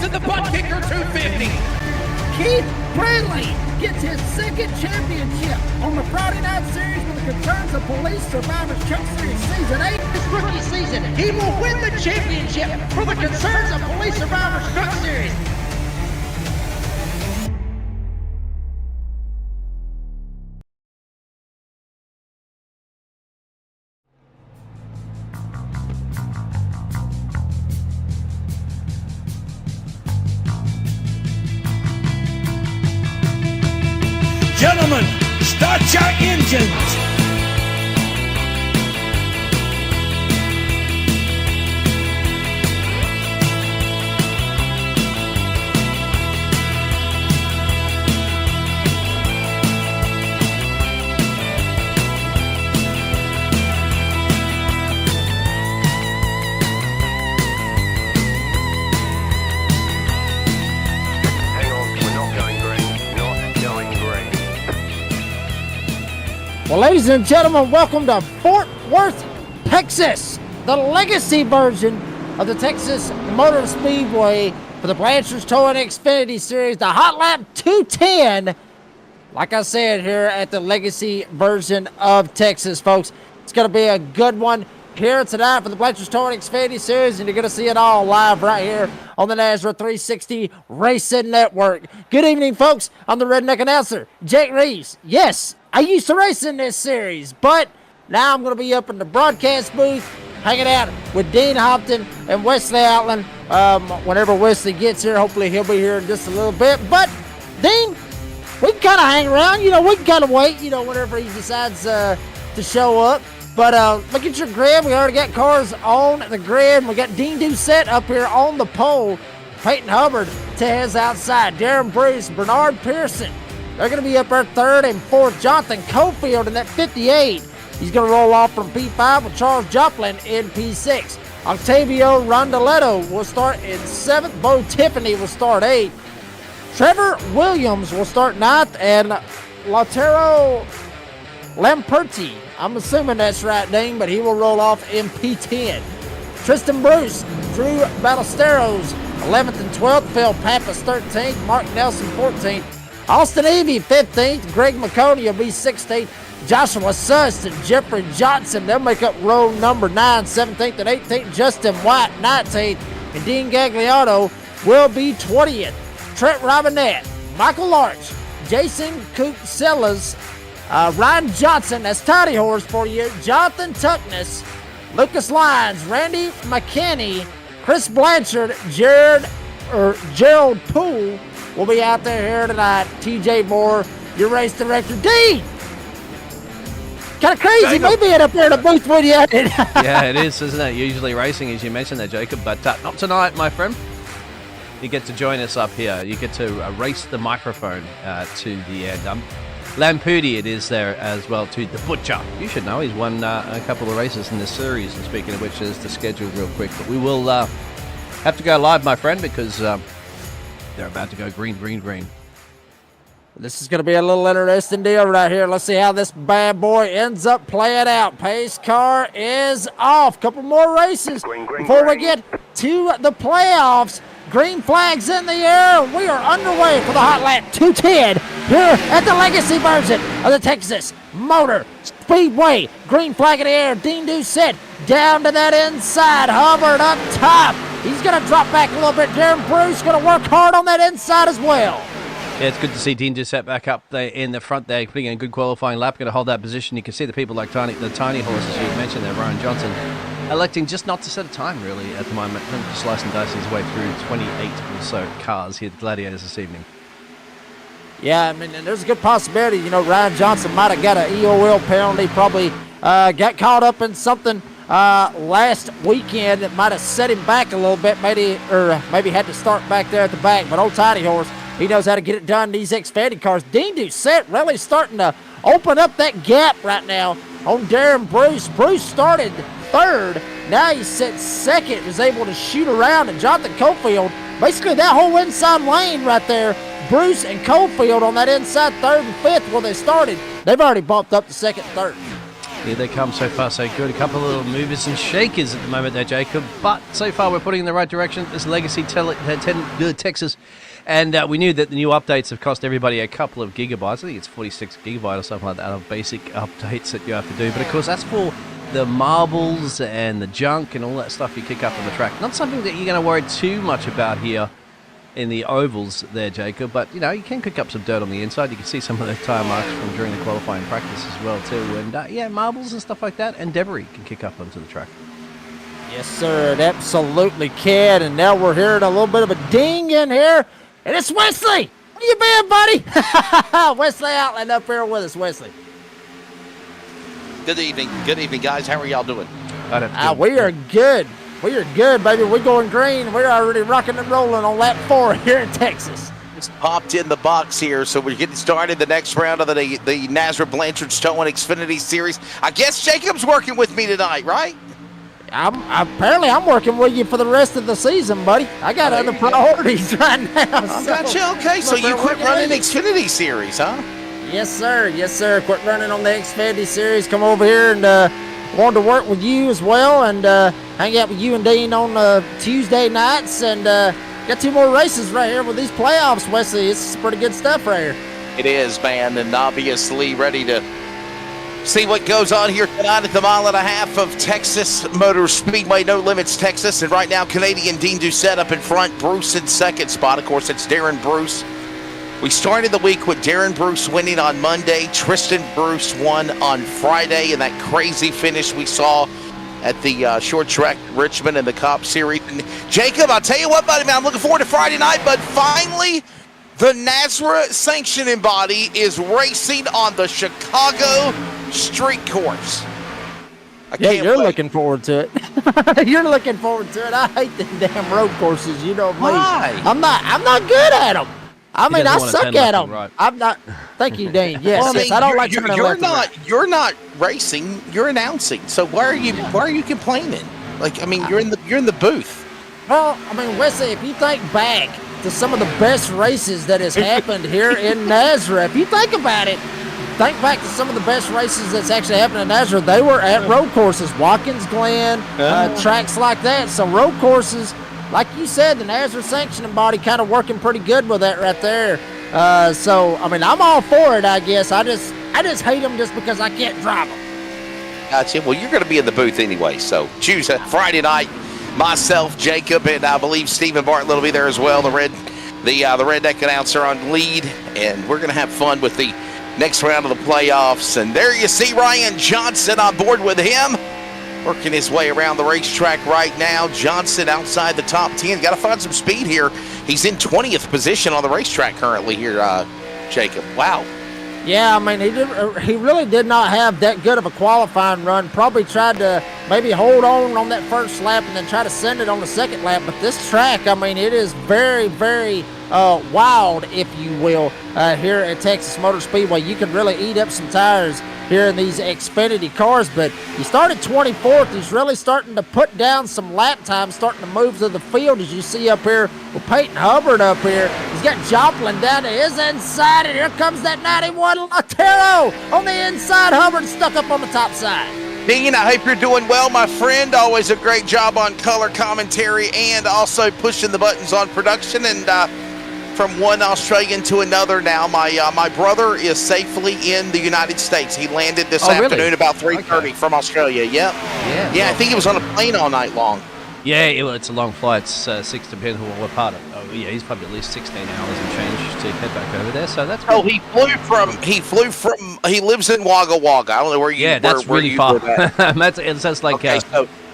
to the butt kicker 250. Keith Bradley gets his second championship on the Friday Night Series for the Concerns of Police Survivors Truck Series Season 8. This rookie season, he will win the championship for the Concerns of Police Survivors Truck Series. Gentlemen, start your engines. Well, ladies and gentlemen, welcome to Fort Worth, Texas, the legacy version of the Texas Motor Speedway for the Blanchard's Towing Xfinity Series, the Hot Lap 210. Like I said, here at the legacy version of Texas, folks, it's going to be a good one here tonight for the Blanchard's Towing Xfinity Series, and you're going to see it all live right here on the NASRA 360 Racing Network. Good evening, folks. I'm the Redneck Announcer, Jake Reeves. Yes, I used to race in this series, but now I'm going to be up in the broadcast booth hanging out with Dean Hopton and Wesley Outland. Whenever Wesley gets here, hopefully he'll be here in just a little bit. But, Dean, we can kind of hang around. You know, we can kind of wait, you know, whenever he decides to show up. But look at your grid. We already got cars on the grid. We got Dean Doucette up here on the pole. Peyton Hubbard to his outside. Darren Bruce, Bernard Pearson. They're going to be up there third and fourth. Jonathan Cofield in that 58. He's going to roll off from P5 with Charles Joplin in P6. Octavio Rondoletto will start in 7th. Bo Tiffany will start 8th. Trevor Williams will start 9th. And Lautaro Lamperti, I'm assuming that's right, Dean, but he will roll off in P10. Tristan Bruce, Drew Ballesteros, 11th and 12th. Phil Pappas, 13th. Mark Nelson, 14th. Austin Evie, 15th. Greg McConey will be 16th. Joshua Sust and Jeffrey Johnson, they'll make up row number 9, 17th and 18th. Justin White, 19th. And Dean Gagliardo will be 20th. Trent Robinette, Michael Larch, Jason Coopsellas, Ryan Johnson, that's Toddy Horse for you. Jonathan Tuckness, Lucas Lyons, Randy McKinney, Chris Blanchard, Gerald Poole will be out there here tonight. TJ Moore, your race director. D! Kind of crazy, me being up there in the booth with you. Yeah, it is, isn't it? Usually racing, as you mentioned there, Jacob, but not tonight, my friend. You get to join us up here. You get to race the microphone to the end. Lamputi, it is there as well, to the Butcher. You should know, he's won a couple of races in this series, and speaking of which, is the schedule real quick. But we will have to go live, my friend, because they're about to go green, green, green. This is going to be a little interesting deal right here. Let's see how this bad boy ends up playing out. Pace car is off. Couple more races before we get to the playoffs. Green flags in the air. We are underway for the Hot Lap 210 here at the legacy version of the Texas Motor Speedway. Green flag in the air. Dean Doucette down to that inside. Hubbard up top. He's going to drop back a little bit. Darren Bruce going to work hard on that inside as well. Yeah, it's good to see Dean Doucette back up there in the front there, putting in a good qualifying lap, going to hold that position. You can see the people like the tiny horses you mentioned there, Ryan Johnson, electing just not to set a time really at the moment, just slicing and dicing his way through 28 or so cars here at Gladiators this evening. Yeah, I mean, and there's a good possibility, you know, Ryan Johnson might have got an EOL penalty, probably got caught up in something last weekend that might have set him back a little bit, maybe had to start back there at the back. But old Tiny Horse, he knows how to get it done in these Xfinity cars. Dean Doucette really starting to open up that gap right now on Darren Bruce. Bruce started third. Now he sits second, is able to shoot around. And Jonathan Cofield, basically that whole inside lane right there, Bruce and Cofield on that inside third and fifth where they started, they've already bumped up to second and third. Here they come, so far so good. A couple of little movers and shakers at the moment there, Jacob. But so far we're putting in the right direction. This Legacy Texas. And we knew that the new updates have cost everybody a couple of gigabytes. I think it's 46 gigabytes or something like that of basic updates that you have to do. But of course, that's for the marbles and the junk and all that stuff you kick up on the track. Not something that you're going to worry too much about here in the ovals there, Jacob. But, you know, you can kick up some dirt on the inside. You can see some of the tyre marks from during the qualifying practice as well, too. And, yeah, marbles and stuff like that. And debris can kick up onto the track. Yes, sir. It absolutely can. And now we're hearing a little bit of a ding in here. And it's Wesley. Where you been, buddy? Wesley Outland up here with us, Wesley. Good evening. Good evening, guys. How are y'all doing? We are good. We are good, baby. We're going green. We're already rocking and rolling on lap 4 here in Texas. Just popped in the box here, so we're getting started the next round of the Nazareth Blanchard Towing Xfinity Series. I guess Jacob's working with me tonight, right? Apparently I'm working with you for the rest of the season, buddy. I got other priorities right now. I got you. Okay, so you quit running Xfinity Series, huh? Yes, sir. Yes, sir. Quit running on the Xfinity Series. Come over here and wanted to work with you as well and hang out with you and Dean on Tuesday nights. And got 2 more races right here with these playoffs, Wesley. It's pretty good stuff right here. It is, man, and obviously ready to see what goes on here tonight at the 1.5 mile of Texas Motor Speedway, No Limits, Texas. And right now, Canadian Dean Doucette up in front, Bruce in second spot. Of course, it's Darren Bruce. We started the week with Darren Bruce winning on Monday. Tristan Bruce won on Friday, and that crazy finish we saw at the short track Richmond in the Cup Series. And Jacob, I'll tell you what, buddy, man, I'm looking forward to Friday night, but finally, the Nazareth sanctioning body is racing on the Chicago street course. You're looking forward to it. You're looking forward to it. I hate the damn road courses. You know me. Why? I'm not good at them. I mean, I suck at them. Right. I'm not. Thank you, Dean. Yes, Well, I mean, yes, I don't like turning left and right. You're not racing. You're announcing. So why are you complaining? Like, I mean, you're in the booth. Well, I mean, Wesley, if you think back to some of the best races that has happened here in Nazareth, if you think about it, think back to some of the best races that's actually happened in Nazareth. They were at road courses, Watkins Glen, tracks like that. So road courses, like you said, the Nazareth sanctioning body kind of working pretty good with that right there. So, I mean, I'm all for it, I guess. I just hate them just because I can't drive them. Gotcha. Well, you're going to be in the booth anyway, so choose a Friday night. Myself, Jacob, and I believe Stephen Bartlett will be there as well. The redneck announcer on lead, and we're going to have fun with the next round of the playoffs. And there you see Ryan Johnson on board with him, working his way around the racetrack right now. Johnson outside the top 10. Got to find some speed here. He's in 20th position on the racetrack currently here, Jacob. Wow. Yeah, I mean, he really did not have that good of a qualifying run. Probably tried to maybe hold on that first lap and then try to send it on the second lap. But this track, I mean, it is very, very wild, if you will, here at Texas Motor Speedway. You can really eat up some tires here in these Xfinity cars. But he started 24th. He's really starting to put down some lap time, starting to move to the field, as you see up here with Peyton Hubbard up here. He's got Joplin down to his inside, and here comes that 91 Latero on the inside. Hubbard stuck up on the top side. Dean, I hope you're doing well, my friend. Always a great job on color commentary and also pushing the buttons on production. And from one Australian to another now, my brother is safely in the United States. He landed this afternoon about 3:30 from Australia. Yep. Yeah, I think he was on a plane all night long. Yeah, it's a long flight. It's 6, depending on what part of. Oh, yeah, he's probably at least 16 hours and change to head back over there. So that's. Oh, he flew from. He lives in Wagga Wagga. I don't know where you. Yeah, that's really far. It says like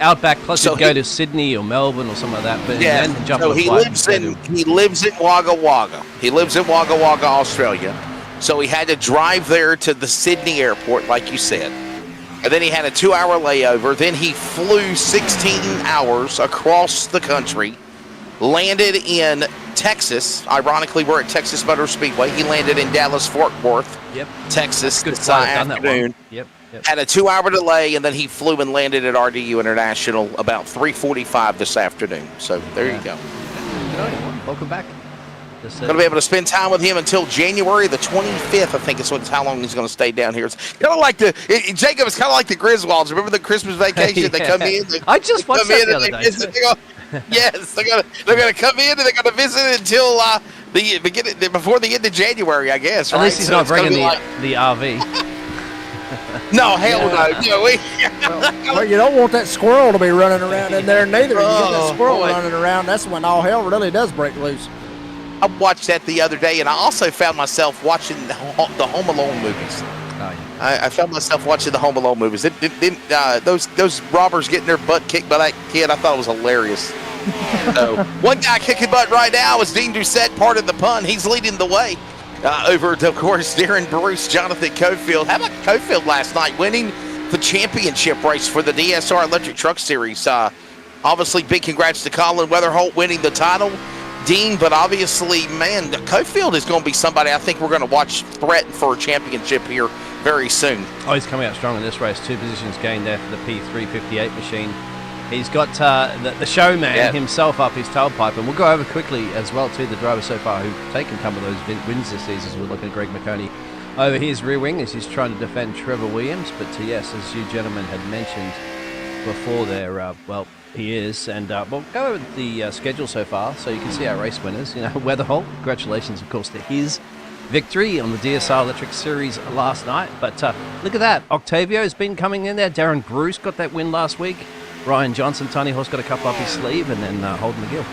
Outback. Plus, you go to Sydney or Melbourne or something like that. But yeah, then jump so on a he flight lives in Wagga Wagga. He lives in Wagga Wagga, Australia. So he had to drive there to the Sydney airport, like you said. And then he had a 2-hour layover. Then he flew 16 hours across the country, landed in Texas. Ironically, we're at Texas Motor Speedway. He landed in Dallas-Fort Worth, Texas, this afternoon. Yep. Had a 2-hour delay, and then he flew and landed at RDU International about 3:45 this afternoon. So there you go. Good on you. Welcome back. Going to be able to spend time with him until January the 25th, I think is how long he's going to stay down here. It's kind of like Jacob, it's kind of like the Griswolds. Remember the Christmas vacation? They come in. I just watched that the other day. Yes, they're going to come in and they're going to visit until before the end of January, I guess. At right? least he's not bringing the RV. No, hell no. Well, you don't want that squirrel to be running around in there neither. You get that squirrel running around, that's when all hell really does break loose. I watched that the other day, and I also found myself watching the Home Alone movies. Oh, yeah. I found myself watching the Home Alone movies. Those robbers getting their butt kicked by that kid, I thought it was hilarious. So, one guy kicking butt right now is Dean Doucette, part of the pun. He's leading the way over, of course, Darren Bruce, Jonathan Cofield. How about Cofield last night winning the championship race for the DSR Electric Truck Series? Obviously, big congrats to Colin Weatherholt winning the title, Dean, but obviously, man, Cofield is going to be somebody I think we're going to watch threaten for a championship here very soon. Oh, he's coming out strong in this race. 2 positions gained there for the P358 machine. He's got the showman himself up his tailpipe, and we'll go over quickly as well to the drivers so far who've taken some of those wins this season. We're looking at Greg McConey over his rear wing as he's trying to defend Trevor Williams, but yes, as you gentlemen had mentioned before there, well, he is, and we'll go over the schedule so far so you can see our race winners. You know, Weatherholt, congratulations, of course, to his victory on the DSR Electric Series last night, but look at that. Octavio's been coming in there. Darren Bruce got that win last week. Ryan Johnson, Tony Horse got a couple up his sleeve, and then Holden McGill.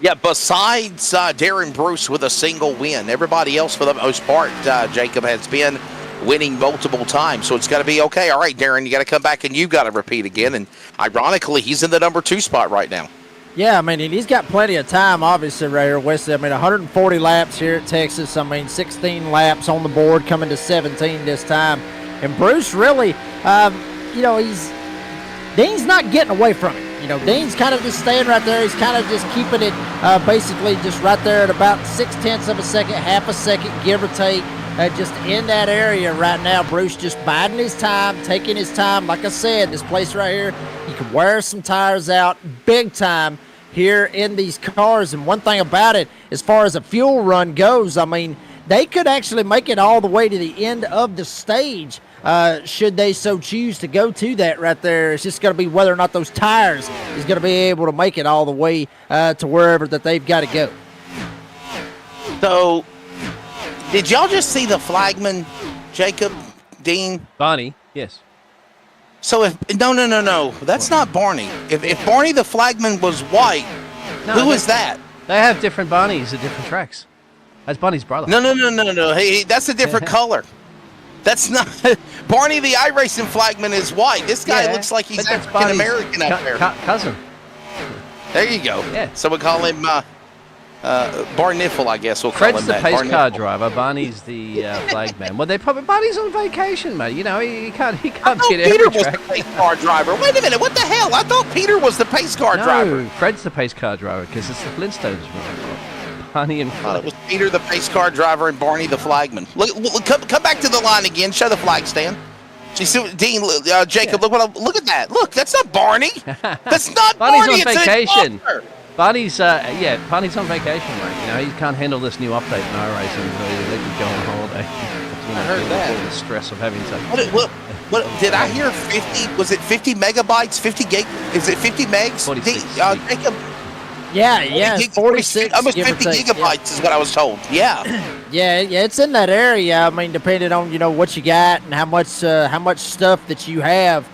Yeah, besides Darren Bruce with a single win, everybody else for the most part, Jacob, has been winning multiple times. So it's got to be okay. All right, Darren, you got to come back and you got to repeat again. And ironically, he's in the number 2 spot right now. Yeah, I mean, and he's got plenty of time, obviously, right here, Wesley. I mean, 140 laps here at Texas. I mean, 16 laps on the board, coming to 17 this time. And Bruce really, you know, Dean's not getting away from it. You know, Dean's kind of just staying right there. He's kind of just keeping it basically just right there at about 0.6 of a second, half a second, give or take, just in that area right now. Bruce just biding his time, taking his time. Like I said, this place right here, you can wear some tires out big time here in these cars. And one thing about it, as far as a fuel run goes, I mean, they could actually make it all the way to the end of the stage should they so choose to go to that right there. It's just going to be whether or not those tires is going to be able to make it all the way to wherever that they've got to go. So, did y'all just see the flagman, Jacob, Dean? Barney, yes. So no, that's not Barney. If Barney the flagman was white, who is that? They have different Barneys at different tracks. That's Barney's brother. No. Hey, that's a different color. That's not Barney the iRacing flagman is white. This guy looks like he's African American out there. Cousin. There you go. Yeah. So we call him Barniffle, I guess we'll call Fred's him the that. pace car Barniffle. driver. Barney's the flagman. Well, they probably Barney's on vacation, mate. You know, he can't I get thought every Peter was track. the pace car driver. Wait a minute, what the hell? I thought Peter was the pace car driver. No, Fred's the pace car driver because it's the Flintstones. Barney and Fred. It was Peter the pace car driver and Barney the flagman. Look, come back to the line again. Show the flag stand. You see, Dean, Jacob, look at that. Look, that's not Barney. That's not Barney's Barney. on vacation. Barney's Barney's on vacation, mate. You know, he can't handle this new update in iRacing, so they can go on holiday. I heard that. All the stress of having to. What did I hear? 50? Was it 50 megabytes? 50 gig? Is it 50 megs? 46. Jacob. Yeah, 46. Almost 50 gigabytes is what I was told. Yeah. Yeah, it's in that area. I mean, depending on, you know, what you got and how much stuff that you have,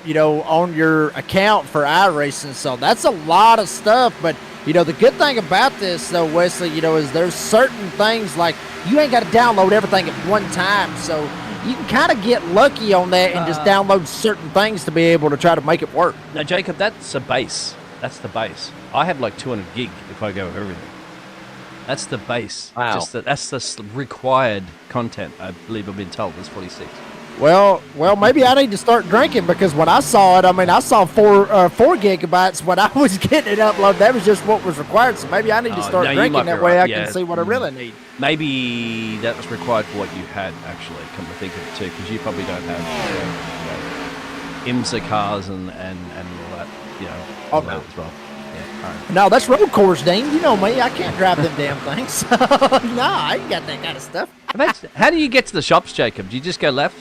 you know, on your account for iRacing. So that's a lot of stuff. But, you know, the good thing about this, though, Wesley, you know, is there's certain things like you ain't got to download everything at one time. So you can kind of get lucky on that and just download certain things to be able to try to make it work. Now, Jacob, that's a base. That's the base. I have like 200 gig if I go with everything. That's the base. Wow. That's the required content, I believe I've been told, is 46. Well, maybe I need to start drinking because when I saw it, I mean, I saw 4 gigabytes when I was getting it uploaded. That was just what was required. So maybe I need to start drinking. That way I can see what I really need. Maybe that was required for what you had, actually, come to think of it, too, because you probably don't have IMSA cars and all that, you know, all that as well. No, that's road course, Dean. You know me. I can't drive them damn things. No, I ain't got that kind of stuff. How do you get to the shops, Jacob? Do you just go left?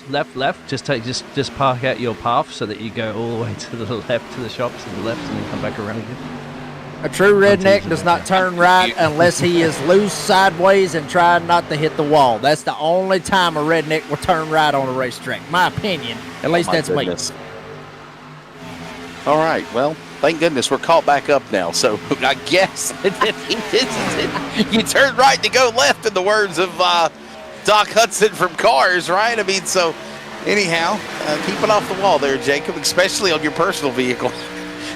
Just park out your path so that you go all the way to the left to the shops and the left and then come back around again? A true redneck does not turn right unless he is loose sideways and trying not to hit the wall. That's the only time a redneck will turn right on a racetrack. My opinion. At least that's me. All right. Well, thank goodness we're caught back up now. So I guess you turn right to go left, in the words of Doc Hudson from Cars, right? I mean, so anyhow, keep it off the wall there, Jacob, especially on your personal vehicle.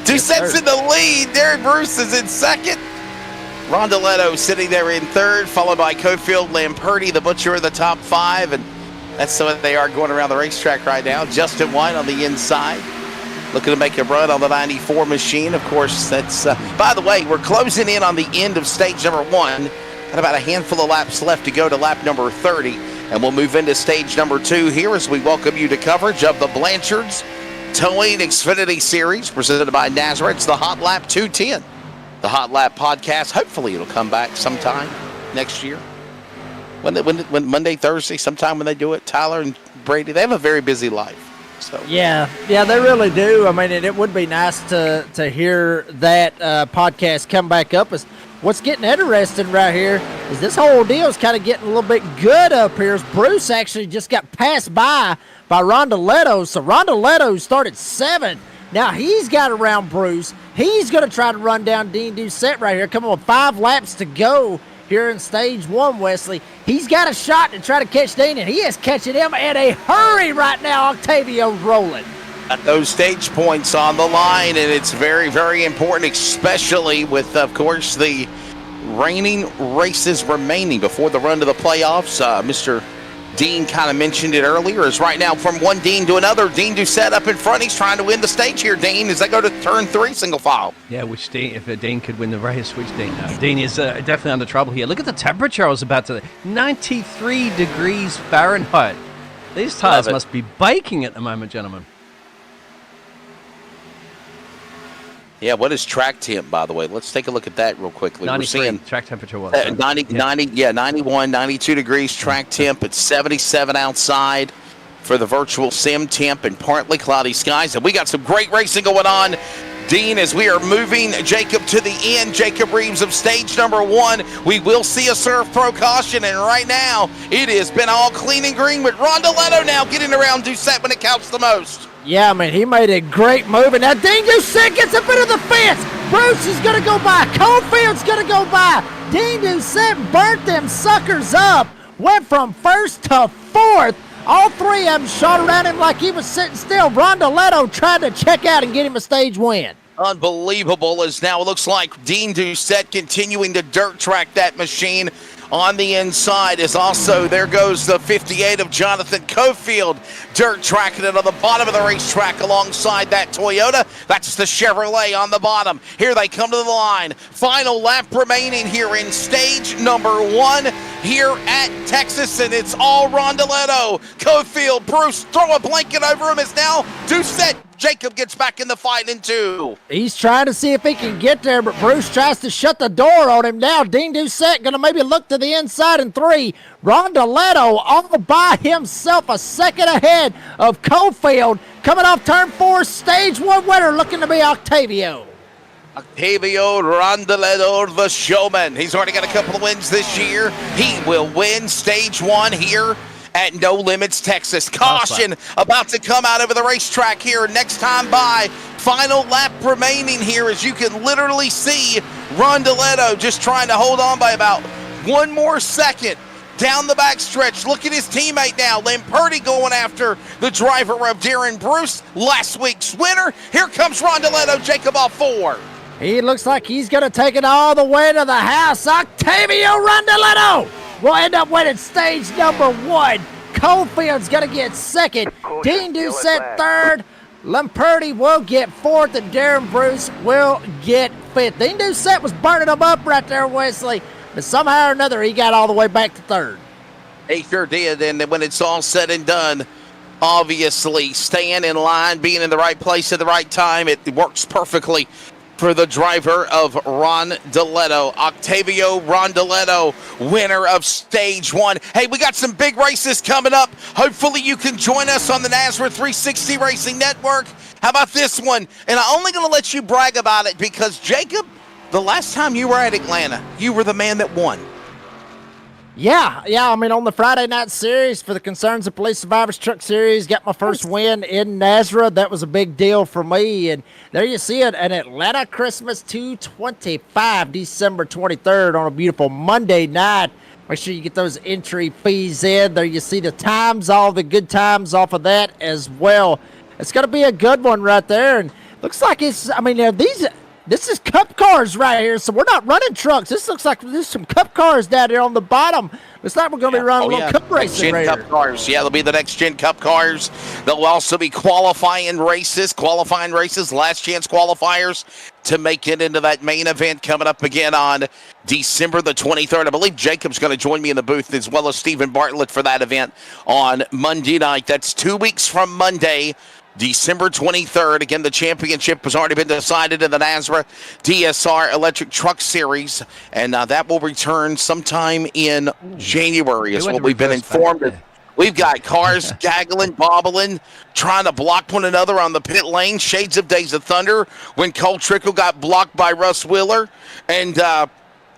Doucette's in the lead. Darren Bruce is in second. Rondoletto sitting there in third, followed by Cofield, Lamperti, the Butcher in the top five. And that's the way they are going around the racetrack right now. Justin White on the inside, looking to make a run on the 94 machine. Of course, that's, by the way, we're closing in on the end of stage number 1. Got about a handful of laps left to go to lap number 30. And we'll move into stage number 2 here as we welcome you to coverage of the Blanchards Towing Xfinity Series presented by Nazareth. It's the Hot Lap 210. The Hot Lap podcast. Hopefully it'll come back sometime next year. When Monday, Thursday, sometime when they do it, Tyler and Brady, they have a very busy life. So Yeah, they really do. I mean, it would be nice to hear that podcast come back up. What's getting interesting right here is this whole deal is kind of getting a little bit good up here. As Bruce actually just got passed by Rondoletto. So Rondoletto started 7th. Now he's got around Bruce. He's going to try to run down Dean Doucette right here. Come on, 5 laps to go here in stage 1, Wesley. He's got a shot to try to catch Dean, and he is catching him in a hurry right now. Octavio's rolling. Got those stage points on the line, and it's very, very important, especially with, of course, the reigning races remaining before the run to the playoffs. Mr. Dean kind of mentioned it earlier, is right now from one Dean to another. Dean Doucette up in front. He's trying to win the stage here, Dean, as they go to turn 3 single file. Yeah, which Dean, if Dean could win the race, which Dean? Dean is definitely under trouble here. Look at the temperature I was about to... 93 degrees Fahrenheit. These tires must be baking at the moment, gentlemen. Yeah, what is track temp, by the way? Let's take a look at that real quickly. 93 We're seeing track temperature was. 91, 92 degrees track temp. It's 77 outside for the virtual sim temp and partly cloudy skies. And we got some great racing going on, Dean, as we are moving Jacob to the end. Jacob Reeves of stage number 1. We will see a Surf Pro caution, and right now it has been all clean and green with Rondoletto now getting around Doucette when it counts the most. Yeah, I mean, he made a great move, and now Dean Doucette gets up into the fence. Bruce is going to go by. Cofield's going to go by. Dean Doucette burnt them suckers up. Went from 1st to 4th. All 3 of them shot around him like he was sitting still. Rondoletto tried to check out and get him a stage win. Unbelievable, as now it looks like Dean Doucette continuing to dirt track that machine. On the inside is also, there goes the 58 of Jonathan Cofield, dirt tracking it on the bottom of the racetrack alongside that Toyota. That's the Chevrolet on the bottom. Here they come to the line. Final lap remaining here in stage number 1 here at Texas, and it's all Rondoletto. Cofield, Bruce, throw a blanket over him as now Doucette. Jacob gets back in the fight in 2. He's trying to see if he can get there, but Bruce tries to shut the door on him now. Dean Doucette going to maybe look to the inside in 3. Rondoletto all by himself, a second ahead of Cofield. Coming off turn 4, stage 1 winner looking to be Octavio. Octavio Rondoletto, the showman. He's already got a couple of wins this year. He will win stage 1 here at No Limits, Texas. Caution about to come out over the racetrack here next time by. Final lap remaining here, as you can literally see Rondoletto just trying to hold on by about 1 more second down the backstretch. Look at his teammate now, Lamperti, going after the driver of Darren Bruce, last week's winner. Here comes Rondoletto, Jacob off 4. He looks like he's going to take it all the way to the house. Octavio Rondoletto will end up winning stage number 1. Cofield's going to get 2nd. Dean Doucette 3rd. Lamperti will get 4th, and Darren Bruce will get 5th. Dean Doucette was burning them up right there, Wesley, but somehow or another he got all the way back to 3rd. He sure did, and when it's all said and done, obviously staying in line, being in the right place at the right time, it works perfectly for the driver of Rondeletto. Octavio Rondeletto, winner of stage 1. Hey, we got some big races coming up. Hopefully you can join us on the NASRA 360 Racing Network. How about this one? And I'm only going to let you brag about it because, Jacob, the last time you were at Atlanta, you were the man that won. Yeah, I mean, on the Friday night series for the Concerns of Police Survivors Truck Series, got my first win in NASRA. That was a big deal for me. And there you see it, an Atlanta Christmas 225, December 23rd on a beautiful Monday night. Make sure you get those entry fees in. There you see the times, all the good times off of that as well. It's going to be a good one right there. And looks like it's, I mean, this is cup cars right here, so we're not running trucks. This looks like there's some cup cars down there on the bottom. It's like we're going to be running a little cup racing Gen right Cup here. cars. Yeah, they'll be the next Gen Cup cars. There'll also be qualifying races, last chance qualifiers to make it into that main event coming up again on December the 23rd. I believe Jacob's going to join me in the booth as well as Stephen Bartlett for that event on Monday night. That's 2 weeks from Monday, December 23rd. Again, the championship has already been decided in the NASRA DSR Electric Truck Series, and that will return sometime in January, is what we've been informed of. We've got cars gaggling, bobbling, trying to block one another on the pit lane. Shades of Days of Thunder when Cole Trickle got blocked by Russ Wheeler. And,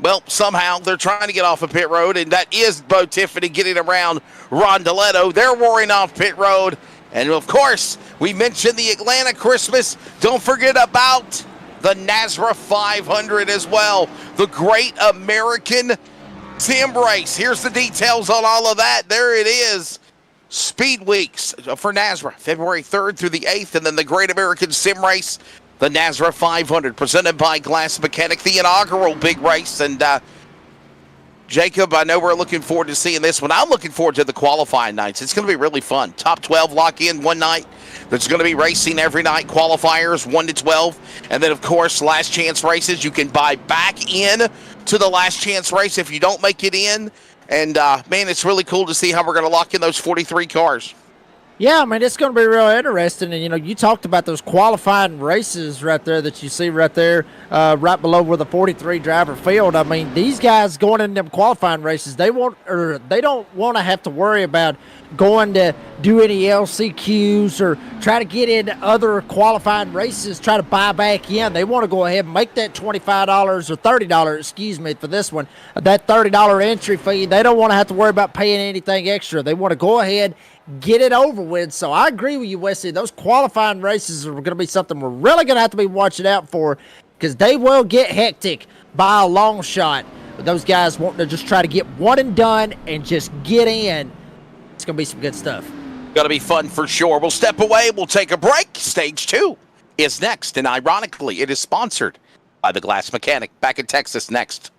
well, somehow they're trying to get off of pit road, and that is Bo Tiffany getting around Rondeletto. They're roaring off pit road. And, of course, we mentioned the Atlanta Christmas. Don't forget about the NASRA 500 as well. The Great American Sim Race. Here's the details on all of that. There it is. Speed Weeks for NASRA, February 3rd through the 8th. And then the Great American Sim Race, the NASRA 500, presented by Glass Mechanic, the inaugural big race. And, Jacob, I know we're looking forward to seeing this one. I'm looking forward to the qualifying nights. It's going to be really fun. Top 12 lock in one night. There's going to be racing every night, qualifiers 1 to 12. And then, of course, last chance races. You can buy back in to the last chance race if you don't make it in. And, man, it's really cool to see how we're going to lock in those 43 cars. Yeah, I mean, it's going to be real interesting. And, you know, you talked about those qualifying races right there that you see right there, right below where the 43 driver field. I mean, these guys going in them qualifying races, they don't want to have to worry about going to do any LCQs or try to get in other qualifying races, try to buy back in. They want to go ahead and make that $25 or $30, for this one, that $30 entry fee. They don't want to have to worry about paying anything extra. They want to go ahead, get it over with. So I agree with you, Wesley. Those qualifying races are going to be something we're really going to have to be watching out for, because they will get hectic by a long shot. But those guys want to just try to get one and done and just get in. It's going to be some good stuff. Going to be fun for sure. We'll step away. We'll take a break. Stage 2 is next. And ironically, it is sponsored by the Glass Mechanic. Back in Texas next.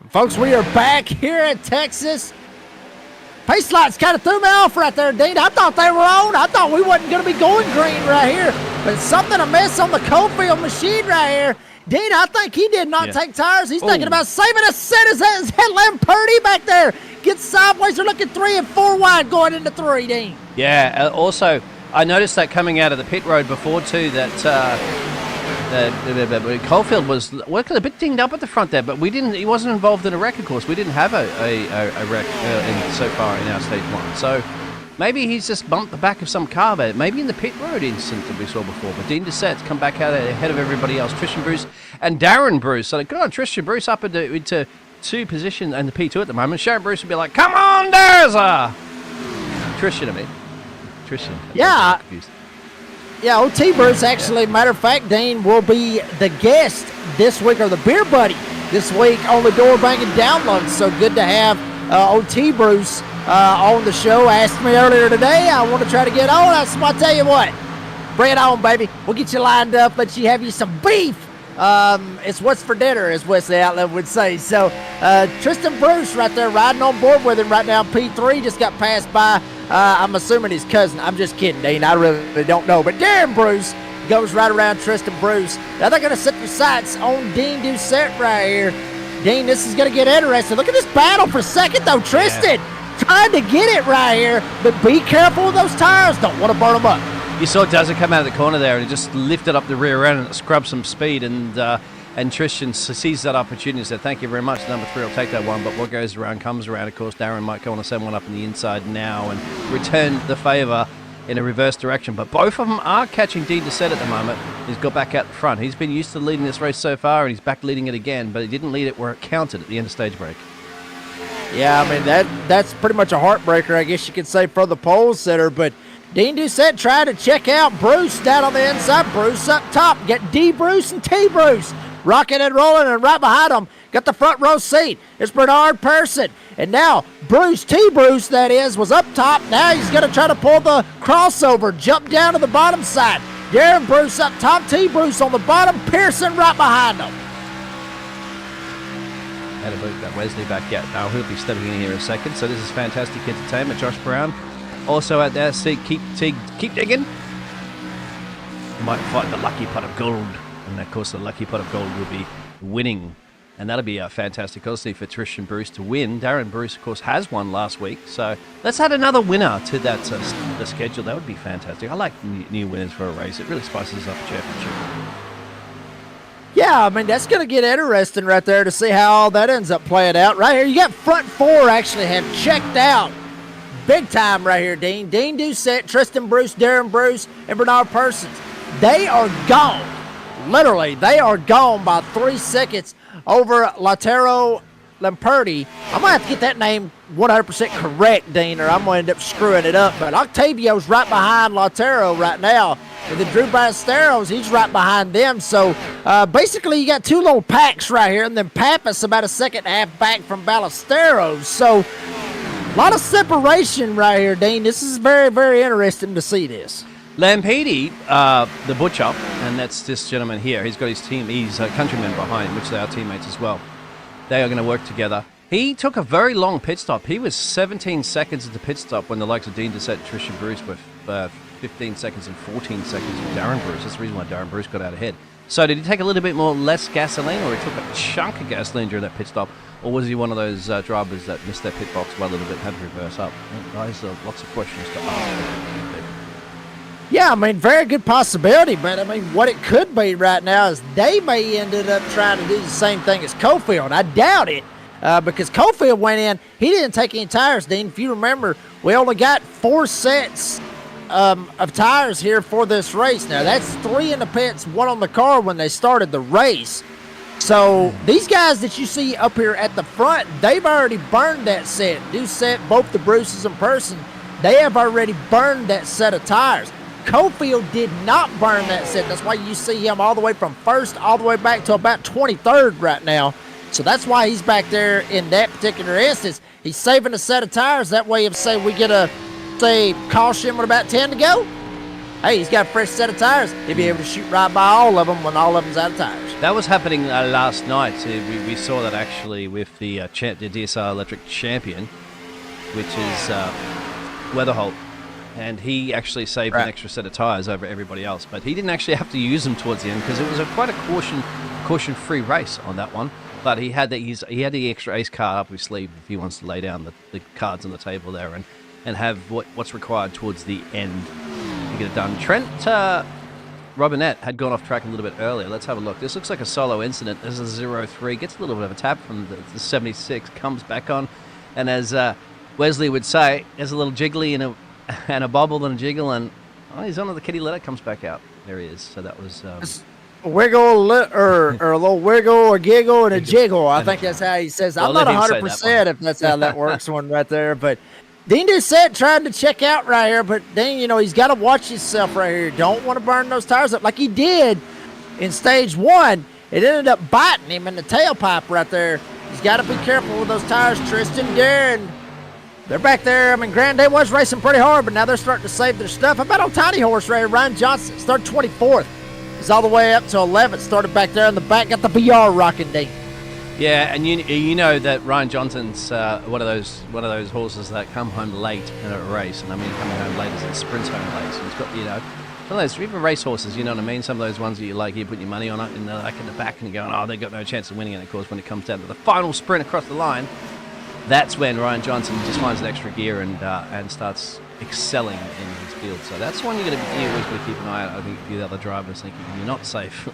Folks, we are back here in Texas. Pace lights kind of threw me off right there, Dean. I thought they were on. I thought we wasn't going to be going green right here. But something amiss on the Cofield machine right here. Dean, I think he did not take tires. He's thinking about saving a set. Is that Lamperti back there? Gets sideways. They're looking 3 and 4 wide going into 3, Dean. Yeah, also, I noticed that coming out of the pit road before, too, that Cofield was working a bit dinged up at the front there, but we didn't. He wasn't involved in a wreck, of course. We didn't have a wreck so far in our stage 1. So maybe he's just bumped the back of some car, but maybe in the pit road incident that we saw before. But Dean Doucette's come back out ahead of everybody else. Tristan Bruce and Darren Bruce. So good on Tristan Bruce up into 2 position and the P2 at the moment. Sharon Bruce would be like, "Come on, Darza!" Tristan, I mean. Tristan. Yeah. Yeah, OT Bruce, actually, matter of fact, Dean, will be the guest this week, or the beer buddy this week on the Door Banging Download. So good to have OT Bruce on the show. Asked me earlier today, I want to try to get on. I tell you what, Bring it on, baby. We'll get you lined up, let you have you some beef. It's what's for dinner, as Wesley Outlet would say. So, Tristan Bruce right there riding on board with him right now. P3 just got passed by, I'm assuming his cousin. I'm just kidding, Dean. I really don't know. But Darren Bruce goes right around Tristan Bruce. Now they're going to set their sights on Dean Doucette right here. Dean, this is going to get interesting. Look at this battle for second, though. Tristan trying to get it right here, but be careful with those tires. Don't want to burn them up. You saw Dazza come out of the corner there and he just lifted up the rear end and it scrubbed some speed, and Tristan sees that opportunity and said, thank you very much, number 3 will take that one. But what goes around comes around. Of course, Darren might go on to send one up in the inside now and return the favour in a reverse direction. But both of them are catching Dean Doucette at the moment. He's got back out the front. He's been used to leading this race so far, and he's back leading it again, but he didn't lead it where it counted at the end of stage break. Yeah, I mean, that's pretty much a heartbreaker, I guess you could say, for the pole sitter. But Dean Doucette tried to check out Bruce down on the inside. Bruce up top. Get D. Bruce and T. Bruce rocking and rolling, and right behind him, got the front row seat. It's Bernard Person. And now Bruce, T. Bruce, that is, was up top. Now he's going to try to pull the crossover, jump down to the bottom side. Darren Bruce up top, T. Bruce on the bottom, Pearson right behind him. Had to move that Wesley back out. Now he'll be stepping in here in a second. So this is fantastic entertainment. Josh Brown also out there. See, keep digging. Might fight the lucky pot of gold. And of course the lucky pot of gold will be winning. And that'll be a fantastic, obviously, for Tristan Bruce to win. Darren Bruce, of course, has won last week. So let's add another winner to that the schedule. That would be fantastic. I like new winners for a race. It really spices up a championship. Yeah, I mean, that's going to get interesting right there to see how all that ends up playing out. Right here, you got front 4 actually have checked out big time right here, Dean. Dean Doucette, Tristan Bruce, Darren Bruce, and Bernard Persons. They are gone. Literally, they are gone by 3 seconds over Lautaro Lamperti. I'm going to have to get that name 100% correct, Dean, or I'm going to end up screwing it up. But Octavio's right behind Lautaro right now. And then Drew Ballesteros, he's right behind them. So, basically, you got 2 little packs right here. And then Pappas about a second and a half back from Ballesteros. So, a lot of separation right here, Dean. This is very, very interesting to see this. Lampetti, the butcher, and that's this gentleman here. He's got his team. He's a countryman behind him, which they are teammates as well. They are going to work together. He took a very long pit stop. He was 17 seconds at the pit stop when the likes of Dean Doucette and Tristan Bruce were 15 seconds and 14 seconds with Darren Bruce. That's the reason why Darren Bruce got out ahead. So did he take a little bit more less gasoline, or he took a chunk of gasoline during that pit stop, or was he one of those drivers that missed their pit box by a little bit and had to reverse up? Well, guys, lots of questions to ask. Yeah, I mean, very good possibility, but I mean, what it could be right now is they may ended up trying to do the same thing as Cofield. I doubt it, because Cofield went in, he didn't take any tires, Dean. If you remember, we only got 4 sets of tires here for this race. Now, that's 3 in the pits, 1 on the car when they started the race. So, these guys that you see up here at the front, they've already burned that set. Doucette, both the Bruces in person, they have already burned that set of tires. Cofield did not burn that set. That's why you see him all the way from first all the way back to about 23rd right now. So that's why he's back there in that particular instance. He's saving a set of tires. That way if, say, we get a, say, caution with about 10 to go, hey, he's got a fresh set of tires. He'll be able to shoot right by all of them when all of them's out of tires. That was happening last night. We saw that actually with the DSR Electric Champion, which is Weatherholt. And he actually saved an extra set of tires over everybody else. But he didn't actually have to use them towards the end because it was quite a caution-free race on that one. But he had the extra ace card up his sleeve if he wants to lay down the cards on the table there and have what's required towards the end to get it done. Trent Robinette had gone off track a little bit earlier. Let's have a look. This looks like a solo incident. This is a 0-3. Gets a little bit of a tap from the 76. Comes back on. And as Wesley would say, there's a little jiggly and a bobble and a jiggle, and he's on the kitty litter, comes back out. There he is. So that was a wiggle or a little wiggle, a giggle, and a jiggle. I think that's how he says. I'm not 100% if that's how that works one right there. But Dean Doucette trying to check out right here, but Dean, he's got to watch himself right here. Don't want to burn those tires up like he did in stage 1. It ended up biting him in the tailpipe right there. He's got to be careful with those tires, Tristan. Darren, they're back there. I mean, granted, they was racing pretty hard, but now they're starting to save their stuff. How about on Tiny Horse Ray? Ryan Johnson started 24th. He's all the way up to 11th. Started back there in the back. Got the BR rocking, Dean. Yeah, and you know that Ryan Johnson's one of those horses that come home late in a race, and I mean coming home late as it sprints home late. So he's got some of those even race horses, you know what I mean. Some of those ones that you put your money on it, and they're like in the back, and you're going, oh, they got no chance of winning. And of course, when it comes down to the final sprint across the line, that's when Ryan Johnson just finds an extra gear and starts excelling in his field. So that's one you always got to keep an eye on. I think the other drivers thinking you're not safe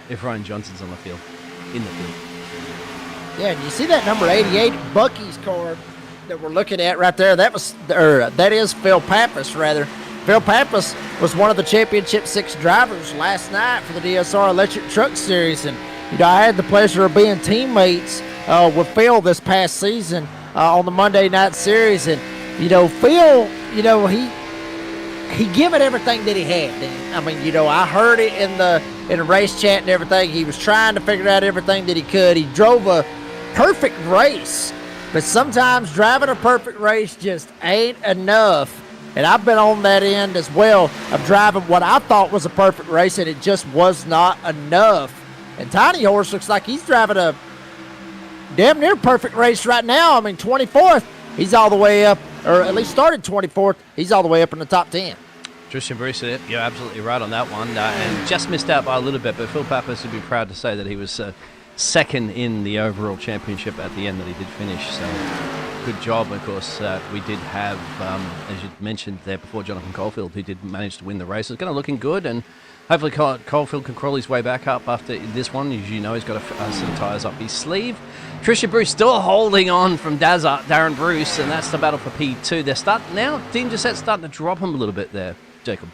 if Ryan Johnson's on the field, in the field. Yeah, and you see that number 88 Bucky's car that we're looking at right there. That is Phil Pappas, rather. Phil Pappas was one of the Championship 6 drivers last night for the DSR Electric Truck Series, and I had the pleasure of being teammates with Phil this past season on the Monday Night Series, and Phil, he gave it everything that he had. And, I mean, I heard it in the race chat and everything. He was trying to figure out everything that he could. He drove a perfect race, but sometimes driving a perfect race just ain't enough. And I've been on that end as well of driving what I thought was a perfect race, and it just was not enough. And Tiny Horse looks like he's driving a damn near perfect race right now. I mean, 24th, he's all the way up, or at least started 24th. He's all the way up in the top 10. Tristan Bruce, you're absolutely right on that one, and just missed out by a little bit, but Phil Pappas would be proud to say that he was second in the overall championship at the end, that he did finish. So good job. Of course, we did have, as you mentioned there before, Jonathan Caulfield, who did manage to win the race. It's kind of looking good, and hopefully Caulfield can crawl his way back up after this one. As you know, he's got a set of tyres up his sleeve. Trisha Bruce still holding on from Darren Bruce, and that's the battle for P2. They're starting now. Dean Gissette's starting to drop him a little bit there, Jacob.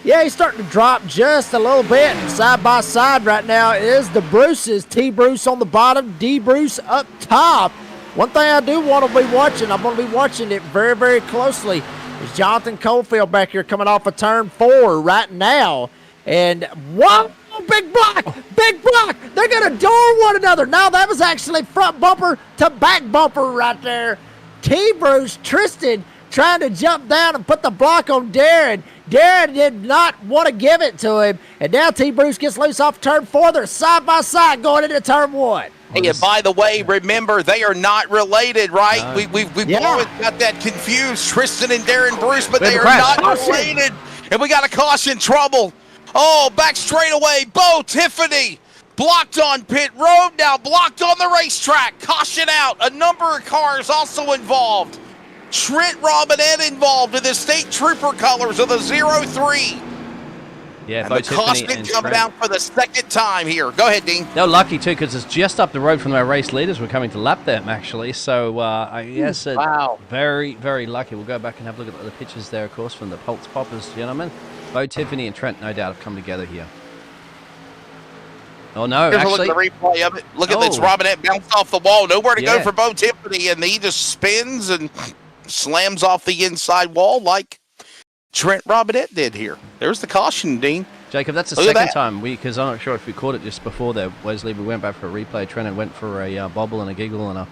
Yeah, he's starting to drop just a little bit. Side by side right now is the Bruces. T. Bruce on the bottom, D. Bruce up top. One thing I do want to be watching, I'm going to be watching it very, very closely, is Jonathan Caulfield back here coming off of turn 4 right now. And whoa, big block, big block. They're going to door one another. Now that was actually front bumper to back bumper right there. T. Bruce, Tristan trying to jump down and put the block on Darren. Darren did not want to give it to him. And now T. Bruce gets loose off turn 4. They're side by side going into turn 1. Hey, and by the way, remember, they are not related, right? We've always got that confused, Tristan and Darren Bruce, but they are not related. And we got a caution trouble. Oh, back straightaway, Bo Tiffany blocked on pit road, now blocked on the racetrack. Caution out. A number of cars also involved. Trent Robinette involved in the state trooper colors of the 03. Yeah, and the caution coming out for the second time here. Go ahead, Dean. They're lucky, too, because it's just up the road from their race leaders. We're coming to lap them, actually. So, I guess very, very lucky. We'll go back and have a look at the pictures there, of course, from the Pulse Poppers, gentlemen. Bo Tiffany and Trent, no doubt, have come together here. Oh, no, Here's actually. Look at the replay of it. Look at this. Robinette bounced off the wall. Nowhere to go for Bo Tiffany, and he just spins and slams off the inside wall like Trent Robinette did here. There's the caution, Dean. Jacob, that's the second time because I'm not sure if we caught it just before there. Wesley, we went back for a replay. Trent went for a bobble and a giggle and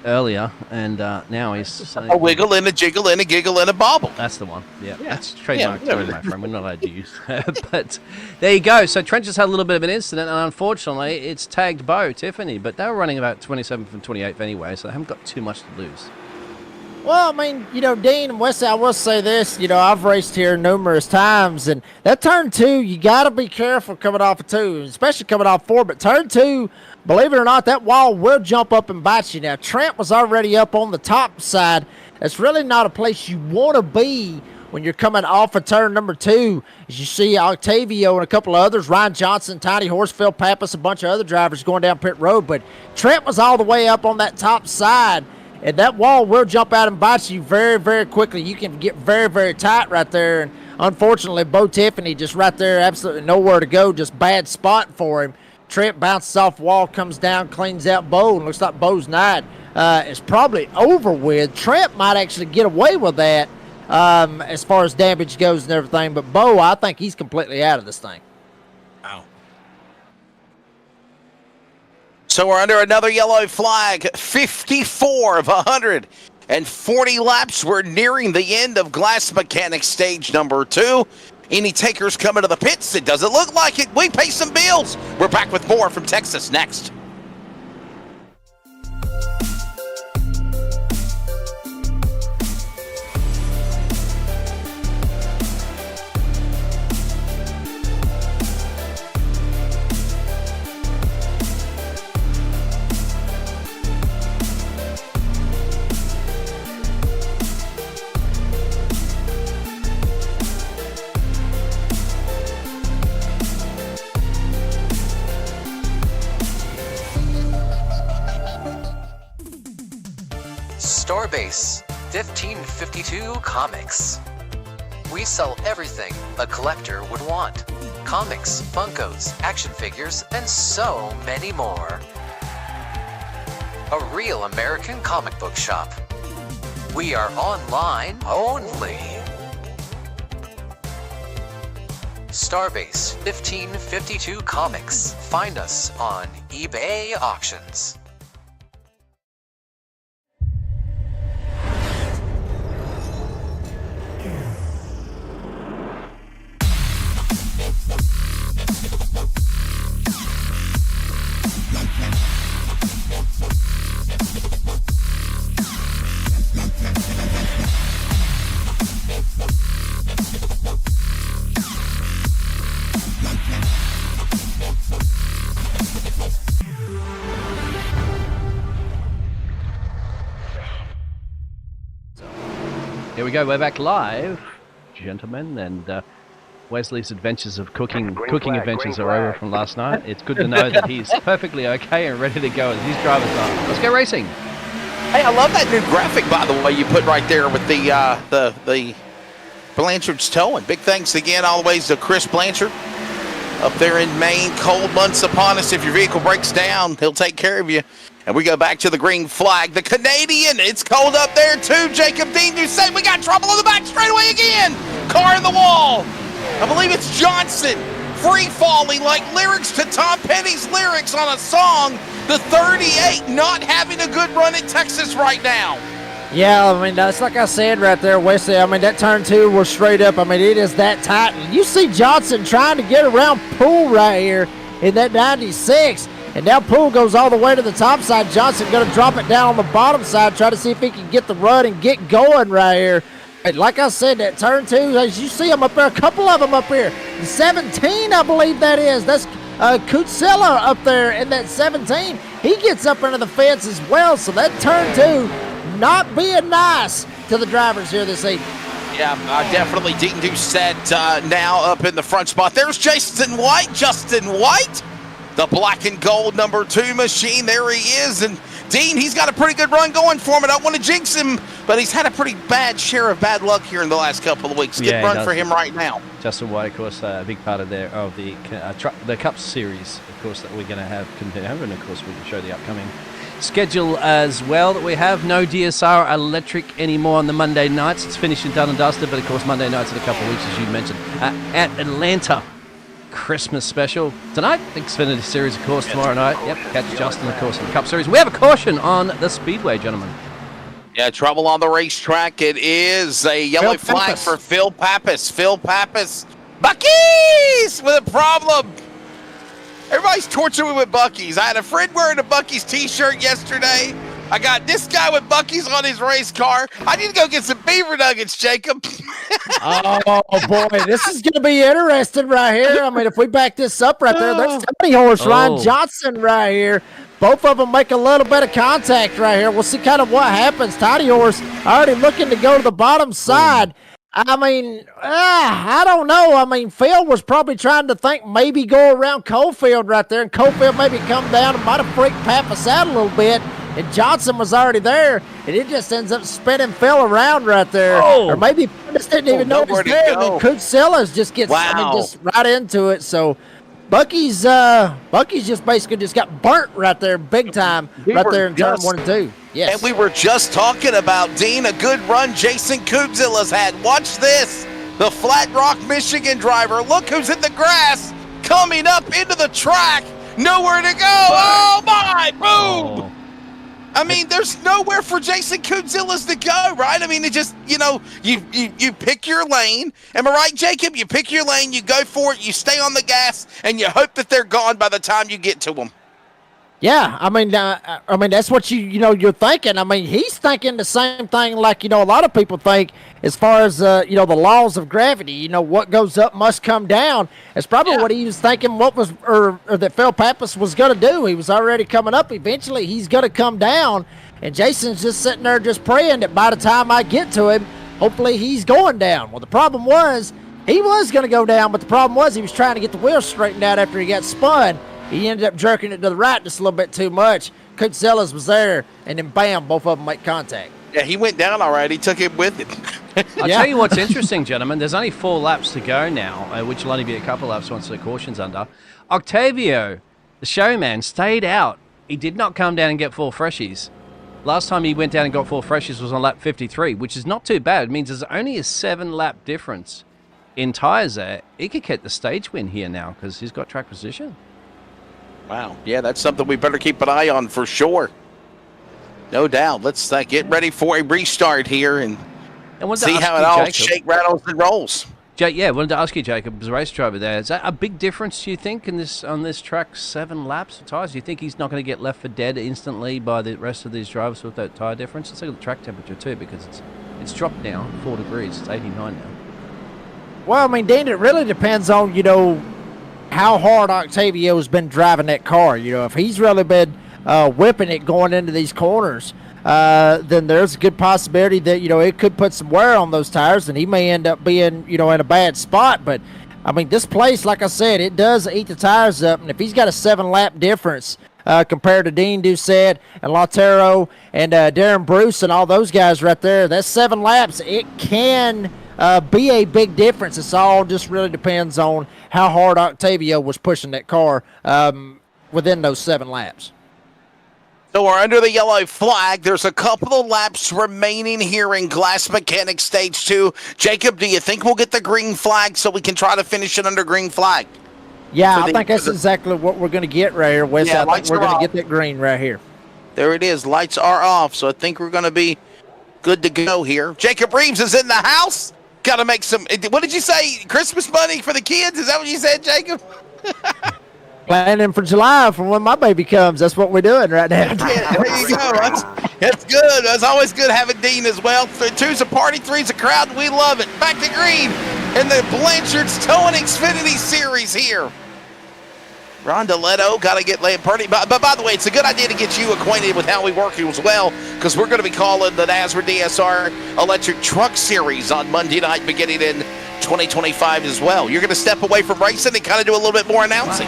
earlier, and now he's a wiggle and a jiggle and a giggle and a bobble. That's the one. Yeah. That's trademark term, my friend. We're not allowed to use that. But there you go. So Trent just had a little bit of an incident, and unfortunately, it's tagged Bo Tiffany. But they were running about 27th and 28th anyway, so they haven't got too much to lose. Well, I mean, Dean and Wesley, I will say this. I've raced here numerous times, and that turn 2, you got to be careful coming off of 2, especially coming off 4. But turn 2, believe it or not, that wall will jump up and bite you. Now, Trent was already up on the top side. That's really not a place you want to be when you're coming off of turn number 2. As you see Octavio and a couple of others, Ryan Johnson, Tiny Horse, Phil Pappas, a bunch of other drivers going down pit road. But Trent was all the way up on that top side. And that wall will jump out and bite you very, very quickly. You can get very, very tight right there. And unfortunately, Bo Tiffany just right there, absolutely nowhere to go, just bad spot for him. Trent bounces off wall, comes down, cleans out Bo, and looks like Bo's night is probably over with. Trent might actually get away with that as far as damage goes and everything. But Bo, I think he's completely out of this thing. Wow. So we're under another yellow flag. 54 of 100 and 40 laps. We're nearing the end of Glass Mechanics stage number 2. Any takers coming to the pits? It doesn't look like it. We pay some bills. We're back with more from Texas next. Starbase 1552 Comics. We sell everything a collector would want. Comics, Funkos, action figures, and so many more. A real American comic book shop. We are online only. Starbase 1552 Comics. Find us on eBay Auctions. Here we go, we're back live, gentlemen, and Wesley's adventures of cooking adventures are over from last night. It's good to know that he's perfectly okay and ready to go as his driver's on. Let's go racing. Hey, I love that new graphic, by the way, you put right there with the Blanchard's towing. Big thanks again all the ways to Chris Blanchard up there in Maine. Cold months upon us. If your vehicle breaks down, he'll take care of you. And we go back to the green flag. The Canadian, it's cold up there too. Jacob Dean, you say we got trouble on the back straightaway again. Car in the wall. I believe it's Johnson. Free falling like lyrics to Tom Petty's lyrics on a song. The 38 not having a good run at Texas right now. Yeah, I mean, that's like I said right there, Wesley. I mean, that turn 2 was straight up. I mean, it is that tight. You see Johnson trying to get around Poole right here in that 96. And now Poole goes all the way to the top side. Johnson going to drop it down on the bottom side, try to see if he can get the run and get going right here. And like I said, that turn 2, as you see them up there, a couple of them up here. 17, I believe that is. That's Kutzilla up there in that 17. He gets up into the fence as well. So that turn 2 not being nice to the drivers here this evening. Yeah, definitely Dean Doucette now up in the front spot. There's Justin White. The black and gold number 2 machine. There he is. And Dean, he's got a pretty good run going for him. I don't want to jinx him, but he's had a pretty bad share of bad luck here in the last couple of weeks. Good run for him right now. Justin White, of course, a big part of the Cup Series, of course, that we're going to have continue. And, of course, we can show the upcoming schedule as well that we have. No DSR Electric anymore on the Monday nights. It's finished and done and dusted, but, of course, Monday nights in a couple of weeks, as you mentioned. At Atlanta. Christmas special tonight. Xfinity Series, of course, tomorrow night. Yep, catch Justin, of course, in the Cup Series. We have a caution on the Speedway, gentlemen. Yeah, trouble on the racetrack. It is a yellow flag for Phil Pappas. Phil Pappas. Buc-ee's with a problem. Everybody's torturing me with Buc-ee's. I had a friend wearing a Buc-ee's t-shirt yesterday. I got this guy with Buc-ee's on his race car. I need to go get some beaver nuggets, Jacob. Oh, boy, this is going to be interesting right here. I mean, if we back this up right there, there's Tony Horse, Ryan Johnson right here. Both of them make a little bit of contact right here. We'll see kind of what happens. Tiny Horse already looking to go to the bottom side. I mean, I don't know. I mean, Phil was probably trying to think maybe go around Cofield right there, and Cofield maybe come down and might have freaked Pappas out a little bit. And Johnson was already there, and it just ends up spinning Phil around right there. Or maybe just didn't even know it was there. And then Kutzillas just gets just right into it. So Bucky's just basically just got burnt right there big time right there in turn 1 and 2. Yes. And we were just talking about, Dean, a good run Jason Kudzilla's had. Watch this. The Flat Rock, Michigan driver. Look who's in the grass coming up into the track. Nowhere to go. Oh, my. Boom. I mean, there's nowhere for Jason Kunzillas to go, right? I mean, it just, you pick your lane. Am I right, Jacob? You pick your lane, you go for it, you stay on the gas, and you hope that they're gone by the time you get to them. Yeah, I mean, that's what you're thinking. I mean, he's thinking the same thing like, a lot of people think as far as, the laws of gravity, what goes up must come down. It's probably what he was thinking or that Phil Pappas was going to do. He was already coming up. Eventually, he's going to come down, and Jason's just sitting there just praying that by the time I get to him, hopefully he's going down. Well, the problem was he was going to go down, but the problem was he was trying to get the wheels straightened out after he got spun. He ended up jerking it to the right just a little bit too much. Kunzillas was there, and then bam, both of them make contact. Yeah, he went down all right. He took it with him. I'll tell you what's interesting, gentlemen. There's only 4 laps to go now, which will only be a couple laps once the caution's under. Octavio, the showman, stayed out. He did not come down and get 4 freshies. Last time he went down and got 4 freshies was on lap 53, which is not too bad. It means there's only a 7-lap difference in tyres there. He could get the stage win here now because he's got track position. Wow. Yeah, that's something we better keep an eye on for sure. No doubt. Let's get ready for a restart here and see how it all shake, rattles, and rolls. I wanted to ask you, Jacob, as a race driver there, is that a big difference, do you think, on this track, 7 laps of tyres? Do you think he's not going to get left for dead instantly by the rest of these drivers with that tyre difference? Let's look at the track temperature, too, because it's dropped now 4 degrees. It's 89 now. Well, I mean, Dan, it really depends on, how hard Octavio's been driving that car. If he's really been whipping it going into these corners, then there's a good possibility that, it could put some wear on those tires, and he may end up being, in a bad spot. But, I mean, this place, like I said, it does eat the tires up, and if he's got a 7-lap difference compared to Dean Doucette and Lautaro and Darren Bruce and all those guys right there, that's 7 laps. It can be a big difference. It's all just really depends on how hard Octavio was pushing that car within those 7 laps. So we're under the yellow flag. There's a couple of laps remaining here in Glass Mechanics Stage 2. Jacob, do you think we'll get the green flag so we can try to finish it under green flag? Yeah, I think that's exactly what we're going to get right here, Wes. I think we're going to get that green right here. There it is. Lights are off, so I think we're going to be good to go here. Jacob Reeves is in the house. Got to make some, what did you say, Christmas money for the kids? Is that what you said, Jacob? Planning for July for when my baby comes. That's what we're doing right now. Yeah, there you go. That's good. That's always good having Dean as well. 2's a party, 3's a crowd. We love it. Back to green in the Blanchard's Towing Xfinity Series here. Rondoletto got to get Lamperti. But by the way, it's a good idea to get you acquainted with how we work as well, because we're going to be calling the NASRA DSR Electric Truck Series on Monday night beginning in 2025 as well. You're going to step away from racing and kind of do a little bit more announcing.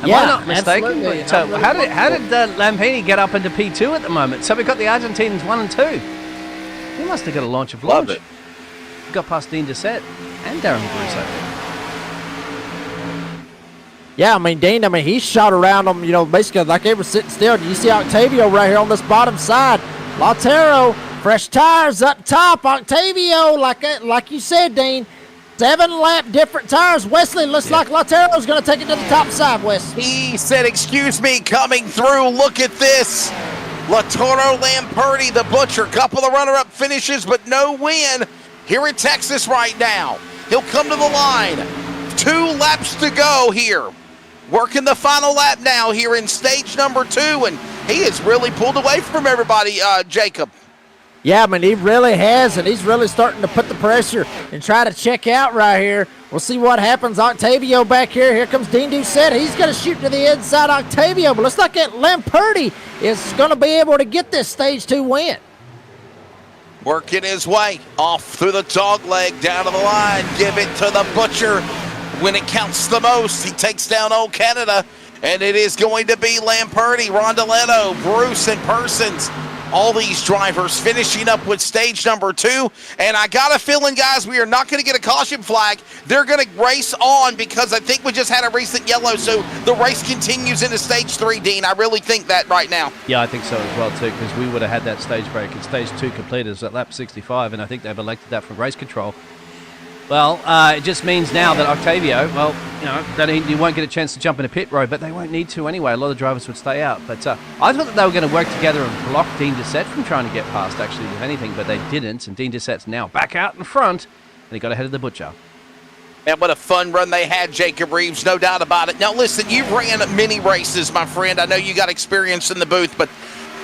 Am I not mistaken? But, how did Lampini get up into P2 at the moment? So we've got the Argentines 1 and 2. He must have got a launch of launch. Love it. Got past Dean Doucette and Darren Bruce. Yeah, I mean, Dean, he shot around them, basically like they were sitting still. You see Octavio right here on this bottom side. Lautaro, fresh tires up top. Octavio, like you said, Dean, 7-lap different tires. Wesley, looks like Lautaro's going to take it to the top side, Wes. He said, excuse me, coming through. Look at this. Lautaro Lamperti, the Butcher. Couple of runner-up finishes, but no win here in Texas right now. He'll come to the line. 2 laps to go here. Working the final lap now here in stage number 2, and he has really pulled away from everybody, Jacob. Yeah, I mean, he really has, and he's really starting to put the pressure and try to check out right here. We'll see what happens. Octavio back here. Here comes Dean Doucette. He's going to shoot to the inside Octavio, but looks like that Lamperti is going to be able to get this stage 2 win. Working his way off through the dog leg, down to the line. Give it to the Butcher. When it counts the most, he takes down Old Canada, and it is going to be Lamperti, Rondoletto, Bruce, and Persons. All these drivers finishing up with stage number 2, and I got a feeling, guys, we are not going to get a caution flag. They're going to race on because I think we just had a recent yellow, so the race continues into stage 3, Dean. I really think that right now. Yeah, I think so as well, too, because we would have had that stage break and stage 2 completed at lap 65, and I think they've elected that from race control. Well, it just means now that Octavio, well, you know, that he won't get a chance to jump in a pit road, but they won't need to anyway. A lot of drivers would stay out. But I thought that they were going to work together and block Dean Doucette from trying to get past, actually, if anything, but they didn't. And Dean Doucette's now back out in front, and he got ahead of the Butcher. And what a fun run they had, Jacob Reeves, no doubt about it. Now, listen, you ran many races, my friend. I know you got experience in the booth, but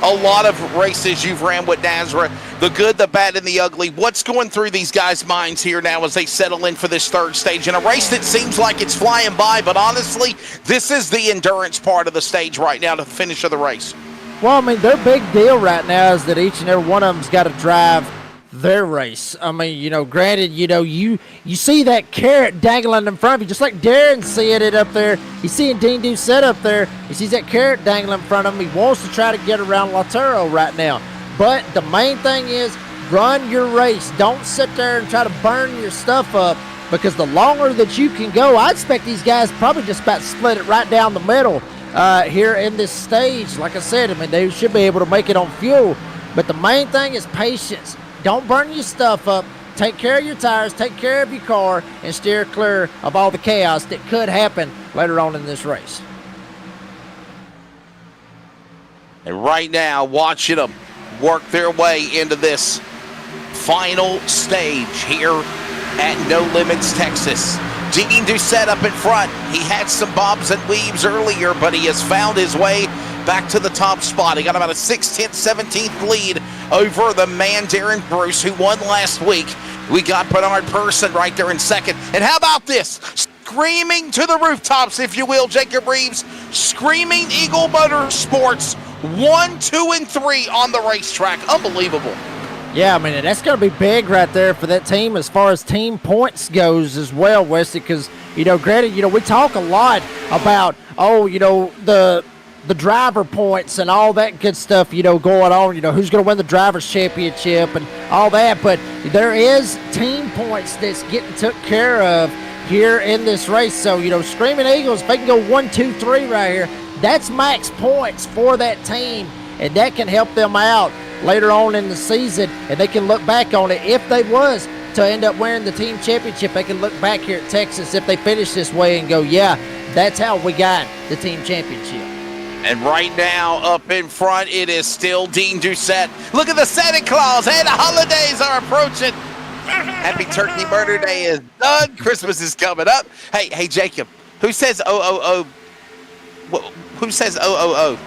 a lot of races you've ran with Nazareth, the good, the bad, and the ugly. What's going through these guys' minds here now as they settle in for this third stage in a race that seems like it's flying by, but honestly, this is the endurance part of the stage right now to the finish of the race. Well, I mean, their big deal right now is that each and every one of them's got to drive their race. I mean, you know, granted, you know, you see that carrot dangling in front of you, just like Darren's seeing it up there. He's seeing Dean Doucette up there. He sees that carrot dangling in front of him. He wants to try to get around Laturo right now. But the main thing is run your race. Don't sit there and try to burn your stuff up, because the longer that you can go, I expect these guys probably just about to split it right down the middle here in this stage. Like I said, I mean, they should be able to make it on fuel. But the main thing is patience. Don't burn your stuff up. Take care of your tires, take care of your car, and steer clear of all the chaos that could happen later on in this race. And right now, watching them work their way into this final stage here at No Limits, Texas. Dean Doucette up in front. He had some bobs and weaves earlier, but he has found his way back to the top spot. He got about a 6/10, 17th lead over the man Darren Bruce, who won last week. We got Bernard Person right there in second. And how about this? Screaming to the rooftops, if you will, Jacob Reeves. Screaming Eagle Motorsports 1, 2, and 3 on the racetrack. Unbelievable. Yeah, I mean, that's going to be big right there for that team as far as team points goes as well, Wesley, because, you know, granted, you know, we talk a lot about, oh, you know, the driver points and all that good stuff, you know, going on, you know, who's going to win the drivers championship and all that, but there is team points that's getting took care of here in this race. So, you know, Screaming Eagles, if they can go 1, 2, 3 right here, that's max points for that team, and that can help them out later on in the season, and they can look back on it. If they was to end up winning the team championship, they can look back here at Texas if they finish this way and go, yeah, that's how we got the team championship. And right now, up in front, it is still Dean Doucette. Look at the Santa Claus. Hey, the holidays are approaching. Happy Turkey Murder Day is done. Christmas is coming up. Hey, Jacob, who says oh? Who says oh?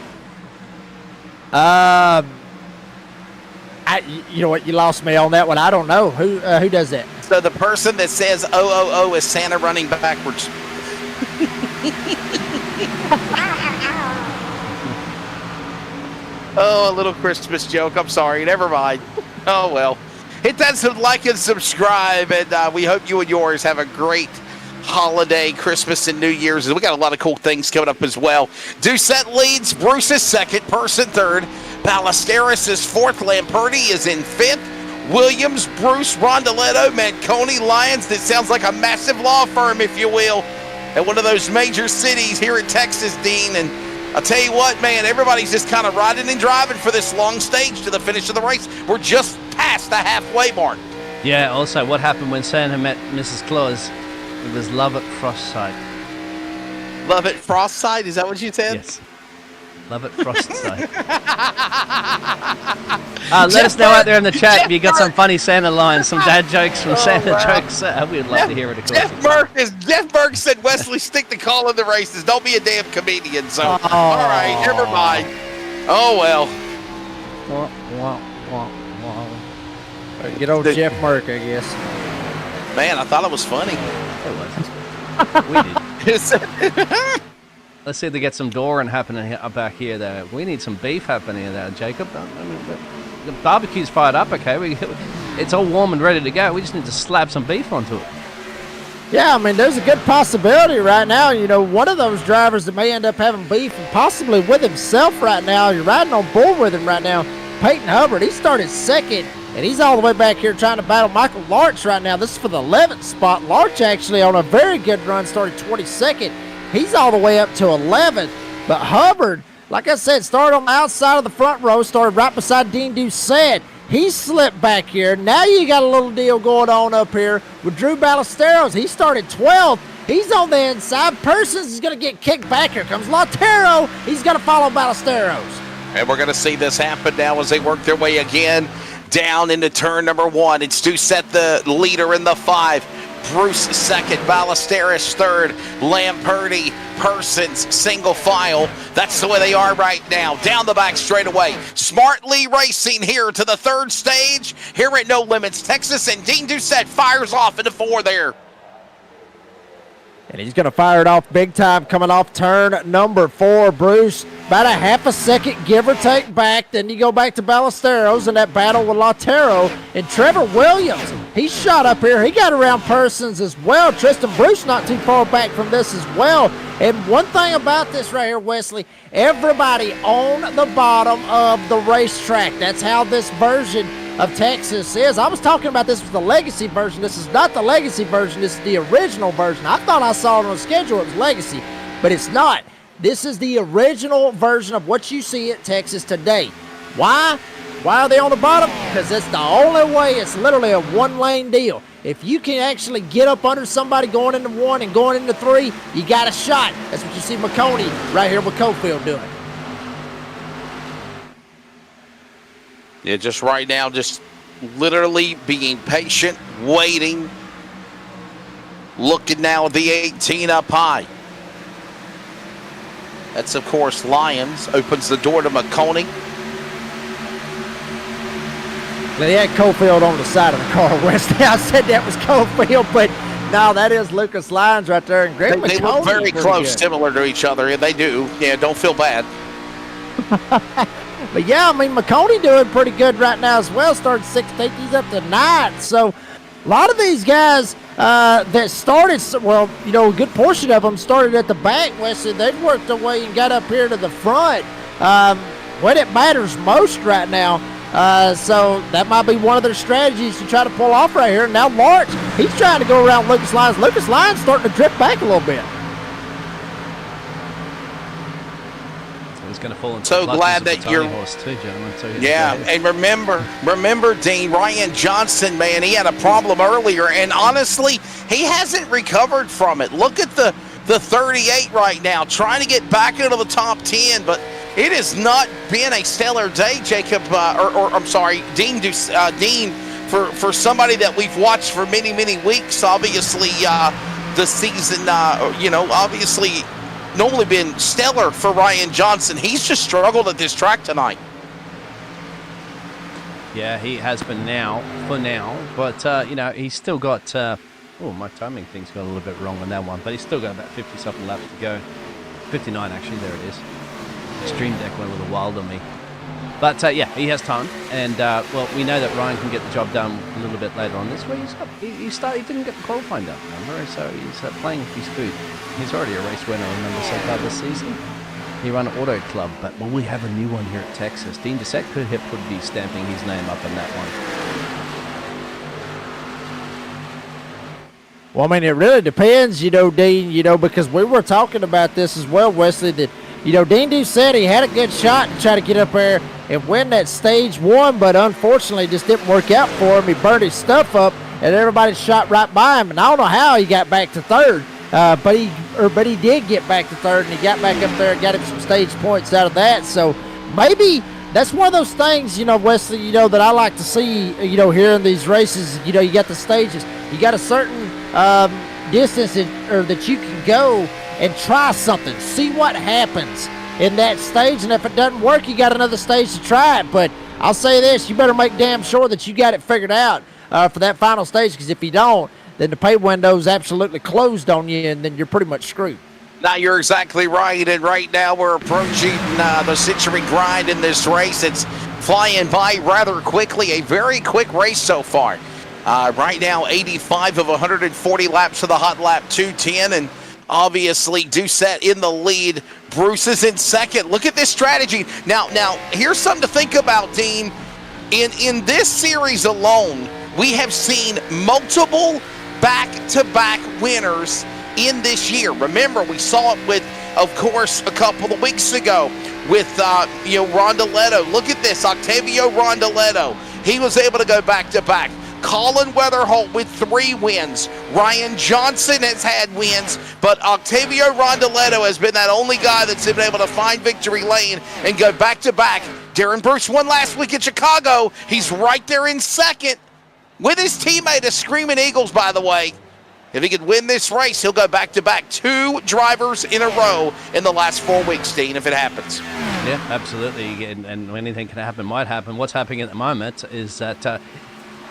You know what? You lost me on that one. I don't know. Who does that? So the person that says oh is Santa running backwards. Oh, a little Christmas joke. I'm sorry. Never mind. Oh, well. Hit that like and subscribe, and we hope you and yours have a great holiday, Christmas, and New Year's. And we got a lot of cool things coming up as well. Doucette leads. Bruce is second. Person third. Ballesteros is fourth. Lamperti is in fifth. Williams, Bruce, Rondoletto, Manconi, Lyons. That sounds like a massive law firm, if you will, at one of those major cities here in Texas, Dean. And I'll tell you what, man, everybody's just kind of riding and driving for this long stage to the finish of the race. We're just past the halfway mark. Yeah, also, what happened when Santa met Mrs. Claus? It was love at frost sight. Love at frost sight? Is that what you said? Yes. Love at frost sight. Let us know out there in the chat if you got some funny Santa lines, some dad jokes from Santa jokes. We'd love to hear it, of course. Jeff Burke said, Wesley, stick to calling the races. Don't be a damn comedian. So, all right, never mind. Oh, well. Get old Jeff Merck, I guess. Man, I thought it was funny. It was. We did. Let's see if they get some Doran happening back here, though. We need some beef happening there, Jacob. I mean, the barbecue's fired up, okay? It's all warm and ready to go. We just need to slap some beef onto it. Yeah, I mean, there's a good possibility right now. You know, one of those drivers that may end up having beef, and possibly with himself right now. You're riding on board with him right now. Peyton Hubbard, he started second, and he's all the way back here trying to battle Michael Larch right now. This is for the 11th spot. Larch actually on a very good run started 22nd. He's all the way up to 11th. But Hubbard, like I said, started on the outside of the front row, started right beside Dean Doucette. He slipped back here. Now you got a little deal going on up here with Drew Ballesteros. He started 12th. He's on the inside. Persons is going to get kicked back. Here comes Lautaro. He's going to follow Ballesteros. And we're going to see this happen now as they work their way again down into turn number 1. It's Doucette, the leader in the 5. Bruce second, Ballesteros third, Lamperti, Persons, single file. That's the way they are right now. Down the back straightaway. Smartly racing here to the 3rd stage here at No Limits Texas, and Dean Doucette fires off into 4 there. And he's going to fire it off big time coming off turn number 4. Bruce, about a half a second, give or take back. Then you go back to Ballesteros in that battle with Lautaro. And Trevor Williams, he shot up here. He got around Persons as well. Tristan Bruce not too far back from this as well. And one thing about this right here, Wesley, everybody on the bottom of the racetrack. That's how this version of Texas is. I was talking about this was the legacy version. This is not the legacy version. This is the original version. I thought I saw it on the schedule. It was legacy, but it's not. This is the original version of what you see at Texas today. Why? Why are they on the bottom? Because it's the only way. It's literally a one-lane deal. If you can actually get up under somebody going into 1 and going into 3, you got a shot. That's what you see McConey right here with Cofield doing. Yeah, just right now, just literally being patient, waiting, looking now at the 18 up high. That's, of course, Lyons. Opens the door to McConey. They had Cofield on the side of the car, Wesley. I said that was Cofield, but no, that is Lucas Lyons right there. And Greg They look very close, similar to each other. They do. Yeah, don't feel bad. But yeah, I mean, McConey doing pretty good right now as well. Started 16th, he's up to 9th. So a lot of these guys that started, well, you know, a good portion of them started at the back, Wesley. They've worked their way and got up here to the front when it matters most right now. So that might be one of their strategies to try to pull off right here. Now Lawrence, he's trying to go around Lucas Lyons. Lucas Lyons starting to drift back a little bit. He's going to fall into so glad that you're horse too, gentlemen. So yeah, and remember, Dean, Ryan Johnson, man, he had a problem earlier, and honestly, he hasn't recovered from it. Look at the 38 right now, trying to get back into the top 10, but it has not been a stellar day, Jacob, I'm sorry, Dean, for somebody that we've watched for many, many weeks. Obviously, the season, obviously normally been stellar for Ryan Johnson. He's just struggled at this track tonight. Yeah, he has been for now, but he's still got. My timing thing's got a little bit wrong on that one, but he's still got about 50-something laps to go. 59 actually, there it is. Stream Deck went a little wild on me. But he has time, and we know that Ryan can get the job done a little bit later on this week. He didn't get the qualifying done, remember? So he's playing with his food. He's already a race winner, remember, so far this season. He ran an auto club, but we have a new one here at Texas. Dean Doucette could be stamping his name up on that one. Well, I mean, it really depends, Dean, because we were talking about this as well, Wesley, that, Dean Doucette, he had a good shot to try to get up there and win that stage 1, but unfortunately it just didn't work out for him. He burned his stuff up, and everybody shot right by him, and I don't know how he got back to 3rd, but he did get back to 3rd, and he got back up there and got him some stage points out of that. So maybe that's one of those things, Wesley, that I like to see, here in these races. You got the stages. You got a certain distance that you can go and try something. See what happens in that stage, and if it doesn't work, you got another stage to try it. But I'll say this, you better make damn sure that you got it figured out for that final stage, because if you don't, then the pay window's absolutely closed on you, and then you're pretty much screwed. Now, you're exactly right, and right now we're approaching the century grind in this race. It's flying by rather quickly, a very quick race so far. Right now, 85 of 140 laps for the hot lap 210, and obviously Doucette in the lead. Bruce is in second. Look at this strategy. Now, here's something to think about, Dean. In this series alone, we have seen multiple back-to-back winners in this year. Remember, we saw it with, of course, a couple of weeks ago with Rondeletto. Look at this, Octavio Rondeletto. he was able to go back-to-back. Colin Weatherholt with 3 wins. Ryan Johnson has had wins, but Octavio Rondoletto has been that only guy that's been able to find victory lane and go back-to-back. Darren Bruce won last week in Chicago. He's right there in second with his teammate, the Screaming Eagles, by the way. If he could win this race, he'll go back-to-back 2 drivers in a row in the last 4 weeks, Dean, if it happens. Yeah, absolutely. And anything can happen, might happen. What's happening at the moment is that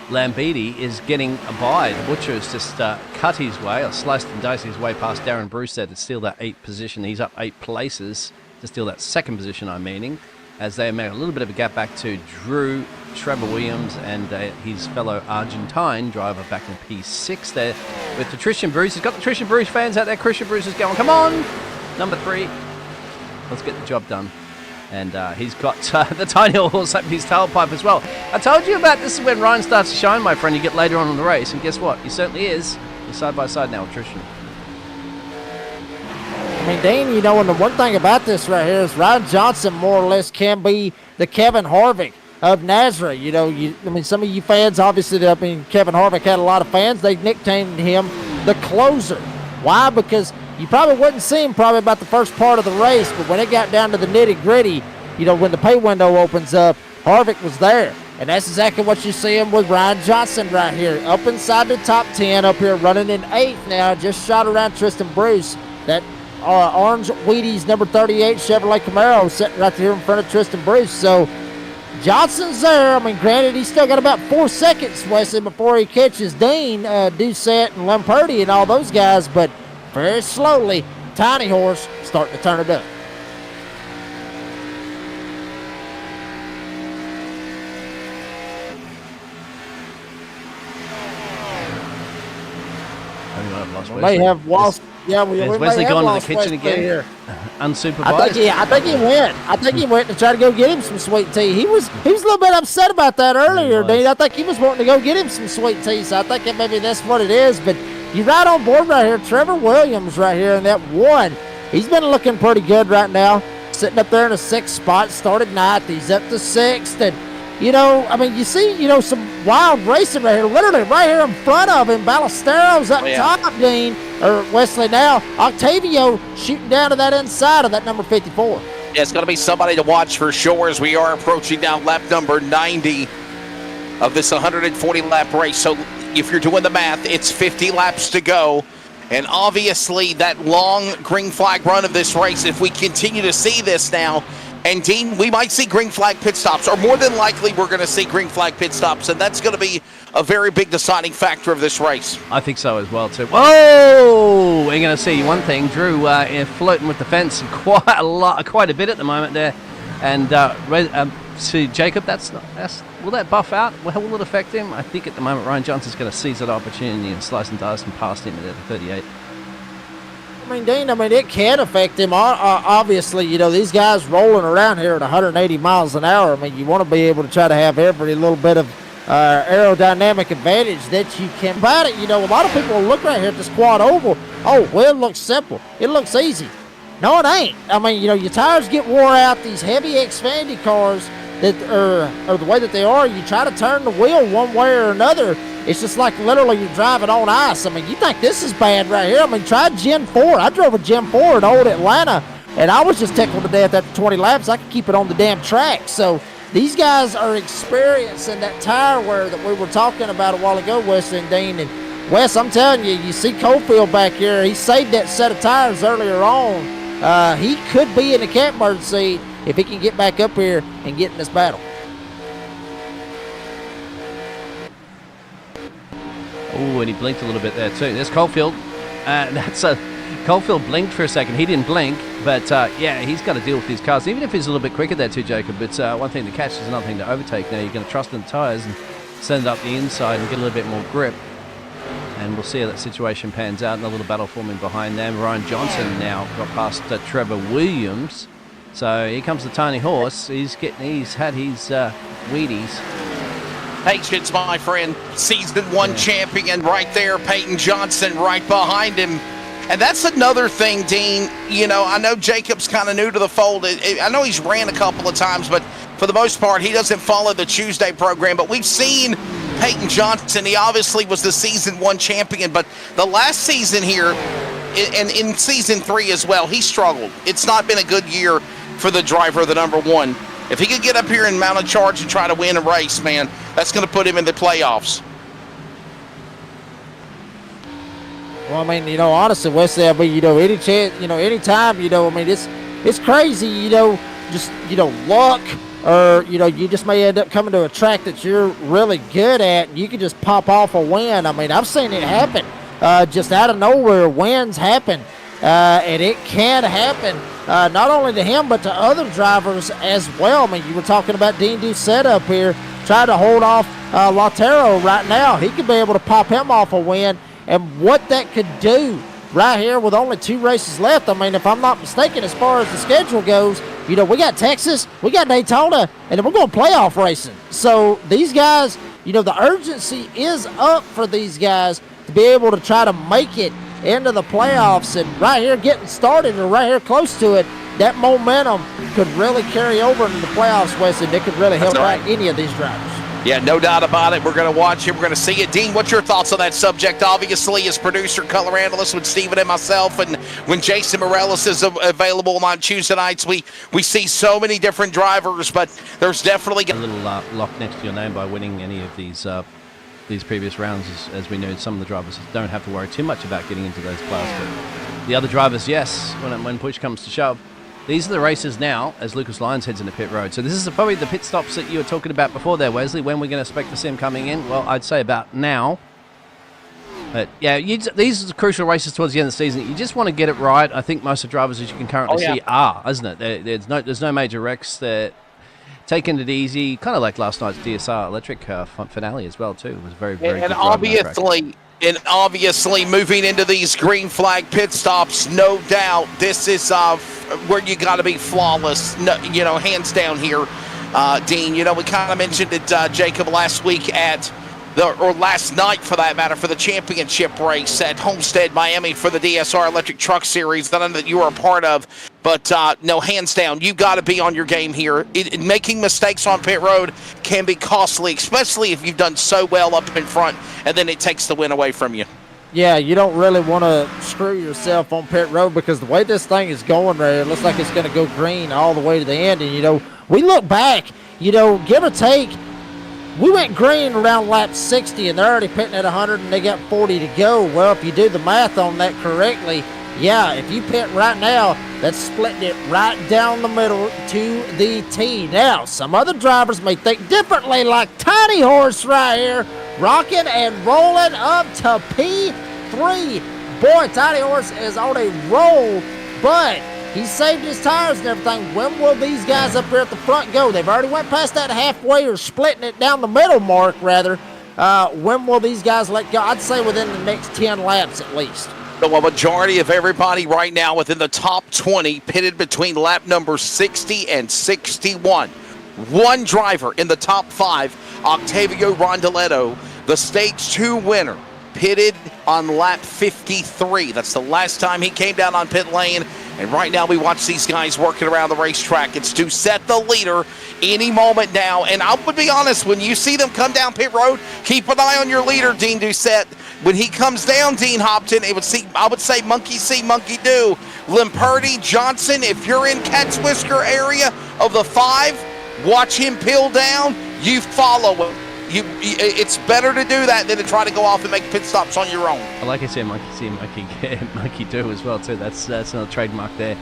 Lambetti is getting by. The Butcher has just cut his way, or sliced and diced his way past Darren Bruce there to steal that 8th position. He's up 8 places to steal that 2nd position, I'm meaning, as they make a little bit of a gap back to Drew, Trevor Williams, and his fellow Argentine driver back in P6 there with the Christian Bruce. He's got the Christian Bruce fans out there. Christian Bruce is going, come on, number 3. Let's get the job done. And he's got the tiny horse up his tailpipe as well. I told you about this is when Ryan starts to shine, my friend. You get later on in the race, and guess what? He certainly is. He's side by side now with Tristan. I mean, Dean, you know, and the one thing about this right here is Ryan Johnson more or less can be the Kevin Harvick of Nazareth. You know, I mean, some of you fans, obviously, Kevin Harvick had a lot of fans. They nicknamed him the closer. Why? Because you probably wouldn't see him probably about the first part of the race, but when it got down to the nitty-gritty, you know, when the pay window opens up, Harvick was there. And that's exactly what you see him with Ryan Johnson right here. Up inside the top 10, up here running in 8th now, just shot around Tristan Bruce. That orange Wheaties number 38 Chevrolet Camaro sitting right here in front of Tristan Bruce. So Johnson's there. I mean, granted, he's still got about 4 seconds, Wesley, before he catches Dean, Doucette, and Lamperti and all those guys, but very slowly, Tiny Horse starting to turn it up. We may have lost. Yeah, we may Wesley have gone to lost the kitchen Wesley again? here. Unsupervised? I think he went to try to go get him some sweet tea. He was a little bit upset about that earlier, Dean. I think he was wanting to go get him some sweet tea, so I think that maybe that's what it is. But you're right on board right here. Trevor Williams right here in that 1. He's been looking pretty good right now. Sitting up there in the 6th spot, started 9th. He's up to 6th. And, you know, I mean, you see, you know, some wild racing right here. Literally right here in front of him. Ballesteros up top, Dean, or Wesley now. Octavio shooting down to that inside of that number 54. Yeah, it's going to be somebody to watch for sure as we are approaching now lap number 90 of this 140-lap race. So if you're doing the math, it's 50 laps to go. And obviously that long green flag run of this race, if we continue to see this now, and Dean, we might see green flag pit stops, or more than likely we're going to see green flag pit stops, and that's going to be a very big deciding factor of this race. I think so as well, too. Whoa! We're going to see one thing. Drew floating with the fence quite a bit at the moment there. And to Jacob, will that buff out? How will it affect him? I think at the moment Ryan Johnson's going to seize that opportunity and slice and dice and past him at 38. I mean, Dean, it can affect him. Obviously, you know, these guys rolling around here at 180 miles an hour. I mean, you want to be able to try to have every little bit of aerodynamic advantage that you can. About it, you know, a lot of people will look right here at this quad oval. Oh, well, it looks simple. It looks easy. No, it ain't. I mean, you know, your tires get wore out. These heavy Xfinity cars that are the way that they are, you try to turn the wheel one way or another. It's just like literally you're driving on ice. I mean, you think this is bad right here. I mean, try Gen 4. I drove a Gen 4 at old Atlanta, and I was just tickled to death after 20 laps. I could keep it on the damn track. So these guys are experiencing that tire wear that we were talking about a while ago, Wes and Dean. And Wes, I'm telling you, you see Cofield back here. He saved that set of tires earlier on. He could be in the catbird seat if he can get back up here and get in this battle. Oh, and he blinked a little bit there too. There's Cofield. Cofield blinked for a second. He didn't blink, but yeah, he's got to deal with these cars. Even if he's a little bit quicker there too, Jacob. It's one thing to catch is another thing to overtake. Now you're going to trust in the tyres and send it up the inside and get a little bit more grip. And we'll see how that situation pans out. And a little battle forming behind them. Ryan Johnson now got past Trevor Williams. So here comes the tiny horse. He's had his Wheaties. Patience, my friend. Season 1 champion right there. Peyton Johnson right behind him. And that's another thing, Dean. You know, I know Jacob's kind of new to the fold. I know he's ran a couple of times, but for the most part, he doesn't follow the Tuesday program, but we've seen Peyton Johnson. He obviously was the season 1 champion, but the last season here, and in season 3 as well, he struggled. It's not been a good year for the driver, the number 1. If he could get up here and mount a charge and try to win a race, man, that's going to put him in the playoffs. Well, I mean, honestly, Wesley, I mean, any chance, anytime, I mean, it's crazy, just, luck, or, you just may end up coming to a track that you're really good at, and you can just pop off a win. I mean, I've seen it happen, just out of nowhere, wins happen, and it can happen, not only to him, but to other drivers as well. I mean, you were talking about Dean Doucette up here, trying to hold off Lautaro right now. He could be able to pop him off a win. And what that could do right here with only 2 races left. I mean, if I'm not mistaken, as far as the schedule goes, we got Texas, we got Daytona, and then we're going playoff racing. So these guys, the urgency is up for these guys to be able to try to make it into the playoffs. And right here getting started, or right here close to it, that momentum could really carry over into the playoffs, Wes, and it could really help out any of these drivers. Yeah, no doubt about it. We're going to watch it. We're going to see it. Dean, what's your thoughts on that subject? Obviously, as producer, color analyst with Steven and myself, and when Jason Morales is available on Tuesday nights, we see so many different drivers, but there's definitely a little lock next to your name by winning any of these previous rounds. As we know, some of the drivers don't have to worry too much about getting into those classes. But the other drivers, yes, when push comes to shove. These are the races now as Lucas Lyons heads into pit road. So this is probably the pit stops that you were talking about before there, Wesley. When we're going to expect to see him coming in? Well, I'd say about now. But yeah, these are the crucial races towards the end of the season. You just want to get it right. I think most of the drivers, as you can currently see, are, isn't it? There's no major wrecks. They're taking it easy, kind of like last night's DSR Electric finale as well too. It was very, very good. And obviously, moving into these green flag pit stops, no doubt, this is where you got to be flawless, no, hands down here, Dean. We kind of mentioned it, Jacob, last week or last night for that matter, for the championship race at Homestead, Miami for the DSR Electric Truck Series that I know that you were a part of. But no, hands down, you got to be on your game here. Making mistakes on pit road can be costly, especially if you've done so well up in front, and then it takes the win away from you. Yeah, you don't really want to screw yourself on pit road, because the way this thing is going right here, it looks like it's going to go green all the way to the end. And, we look back, give or take, we went green around lap 60, and they're already pitting at 100, and they got 40 to go. Well, if you do the math on that correctly, yeah, if you pit right now, that's splitting it right down the middle to the T. Now, some other drivers may think differently, like Tiny Horse right here, rocking and rolling up to P3. Boy, Tiny Horse is on a roll, but he saved his tires and everything. When will these guys up here at the front go? They've already went past that halfway, or splitting it down the middle mark, rather. When will these guys let go? I'd say within the next 10 laps at least. The majority of everybody right now within the top 20 pitted between lap number 60 and 61. One driver in the top 5, Octavio Rondoletto, the Stage 2 winner, pitted on lap 53. That's the last time he came down on pit lane. And right now we watch these guys working around the racetrack. It's Doucette, the leader, any moment now. And I would be honest, when you see them come down pit road, keep an eye on your leader, Dean Doucette. When he comes down, Dean Hopton, I would say monkey see, monkey do. Lamperti, Johnson, if you're in Cat's Whisker area of the 5, watch him peel down, you follow him. It's better to do that than to try to go off and make pit stops on your own. Like I said, monkey see, monkey do as well too. That's another trademark there.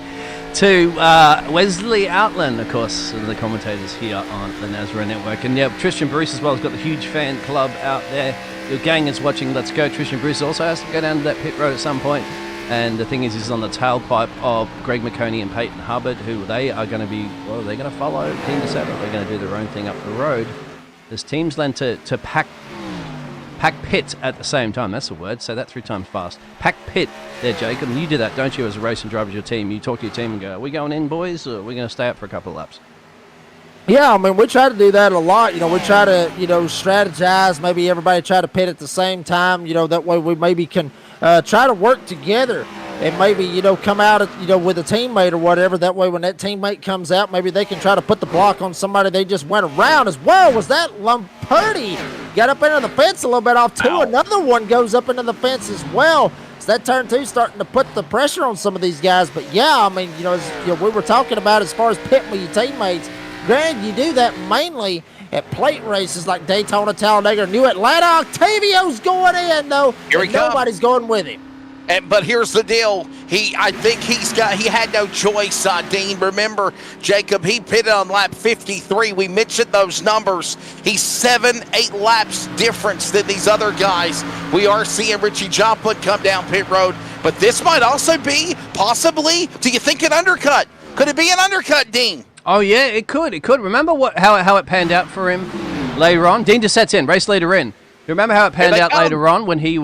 To Wesley Outland, of course, one of the commentators here on the NASRA Network, and yeah, Tristan Bruce as well has got the huge fan club out there. Your gang is watching. Let's go. Tristan Bruce also has to go down to that pit road at some point. And the thing is, he's on the tailpipe of Greg McConey and Peyton Hubbard, who they are going to be. Well, they're going to follow Team Doucette. They're going to do their own thing up the road. There's teams learn to pack pit at the same time. That's the word. Say that 3 times fast. Pack pit there, Jacob. And you do that, don't you, as a racing driver with your team? You talk to your team and go, are we going in, boys, or are we going to stay up for a couple of laps? Yeah, I mean, we try to do that a lot. We try to, strategize. Maybe everybody try to pit at the same time. That way we maybe can try to work together and maybe, come out, with a teammate or whatever. That way when that teammate comes out, maybe they can try to put the block on somebody they just went around as well. Was that Lamperti got up into the fence a little bit off two? Another one goes up into the fence as well. So that turn two starting to put the pressure on some of these guys. But yeah, I mean, as we were talking about as far as pitting with your teammates, granted, you do that mainly at plate races like Daytona, Talladega, New Atlanta. Octavio's going in, though. Here he comes. Nobody's going with him. But here's the deal. I think he had no choice, Dean. Remember, Jacob, he pitted on lap 53. We mentioned those numbers. He's 7-8 laps difference than these other guys. We are seeing Richie Joplin come down pit road, but this might also be possibly, do you think, an undercut? Could it be an undercut, Dean? Oh, yeah, it could. It could. Remember how it panned out for him later on? Dean Doucette's in, race leader in. You remember how it panned out later on when he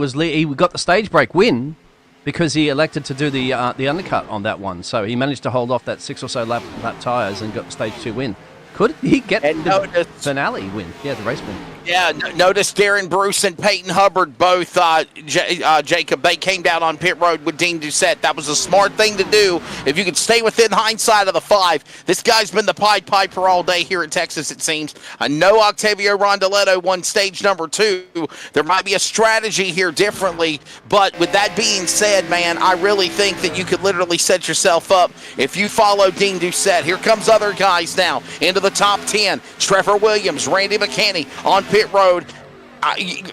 got the stage break win because he elected to do the undercut on that one. So he managed to hold off that 6 or so lap tyres and got the stage 2 win. Could he get the finale win? Yeah, the race win. Yeah, notice Darren Bruce and Peyton Hubbard both, Jacob, they came down on pit road with Dean Doucette. That was a smart thing to do. If you could stay within hindsight of the 5. This guy's been the Pied Piper all day here in Texas, it seems. I know Octavio Rondeletto won stage number 2. There might be a strategy here differently, but with that being said, man, I really think that you could literally set yourself up if you follow Dean Doucette. Here comes other guys now into the top 10. Trevor Williams, Randy McCanney on pit road.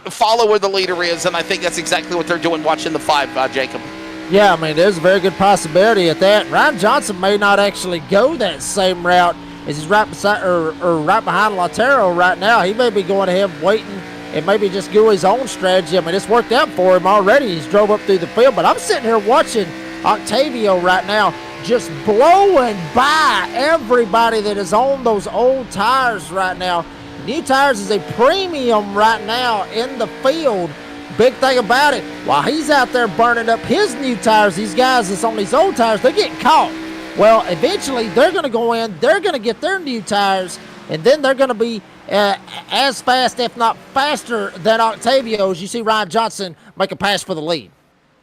Follow where the leader is, and I think that's exactly what they're doing watching the 5, Jacob. Yeah, I mean, there's a very good possibility at that. Ryan Johnson may not actually go that same route as he's right beside or right behind Lautaro right now. He may be going ahead waiting and maybe just do his own strategy. I mean, it's worked out for him already. He's drove up through the field, but I'm sitting here watching Octavio right now just blowing by everybody that is on those old tires right now. New tires is a premium right now in the field. Big thing about it, while he's out there burning up his new tires, these guys that's on these old tires, they're getting caught. Well, eventually they're going to go in, they're going to get their new tires, and then they're going to be as fast, if not faster, than Octavio's. You see Ryan Johnson make a pass for the lead.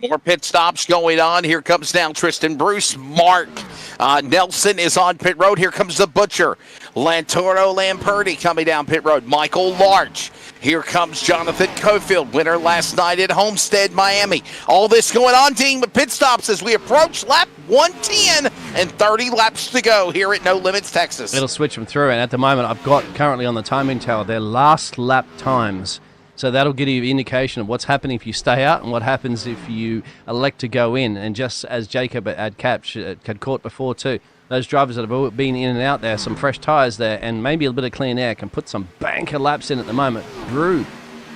More pit stops going on. Here comes now Tristan Bruce. Mark Nelson is on pit road. Here comes the Butcher. Lantoro Lamperti coming down pit road. Michael Larch. Here comes Jonathan Cofield, winner last night at Homestead, Miami. All this going on, Dean, with pit stops as we approach lap 110 and 30 laps to go here at No Limits, Texas. It'll switch them through, and at the moment I've got currently on the timing tower their last lap times. So that'll give you an indication of what's happening if you stay out and what happens if you elect to go in. And just as Jacob had caught before too, those drivers that have been in and out there, some fresh tyres there, and maybe a bit of clean air can put some banker laps in at the moment. Drew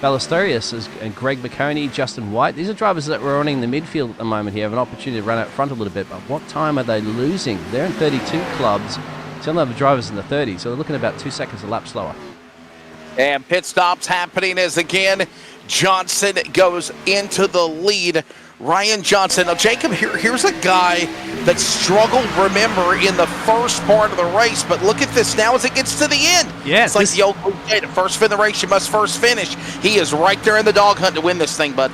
Ballesterius and Greg McConey, Justin White, these are drivers that were running the midfield at the moment here, have an opportunity to run out front a little bit. But what time are they losing? They're in 32 clubs. Some of the drivers in the 30s, so they're looking about 2 seconds a lap slower. And pit stops happening as again Johnson goes into the lead. Ryan Johnson. Now, Jacob, here's a guy that struggled, remember, in the first part of the race. But look at this now as it gets to the end. Yeah, it's like the old cliche, the first in the race, you must first finish. He is right there in the dog hunt to win this thing, bud.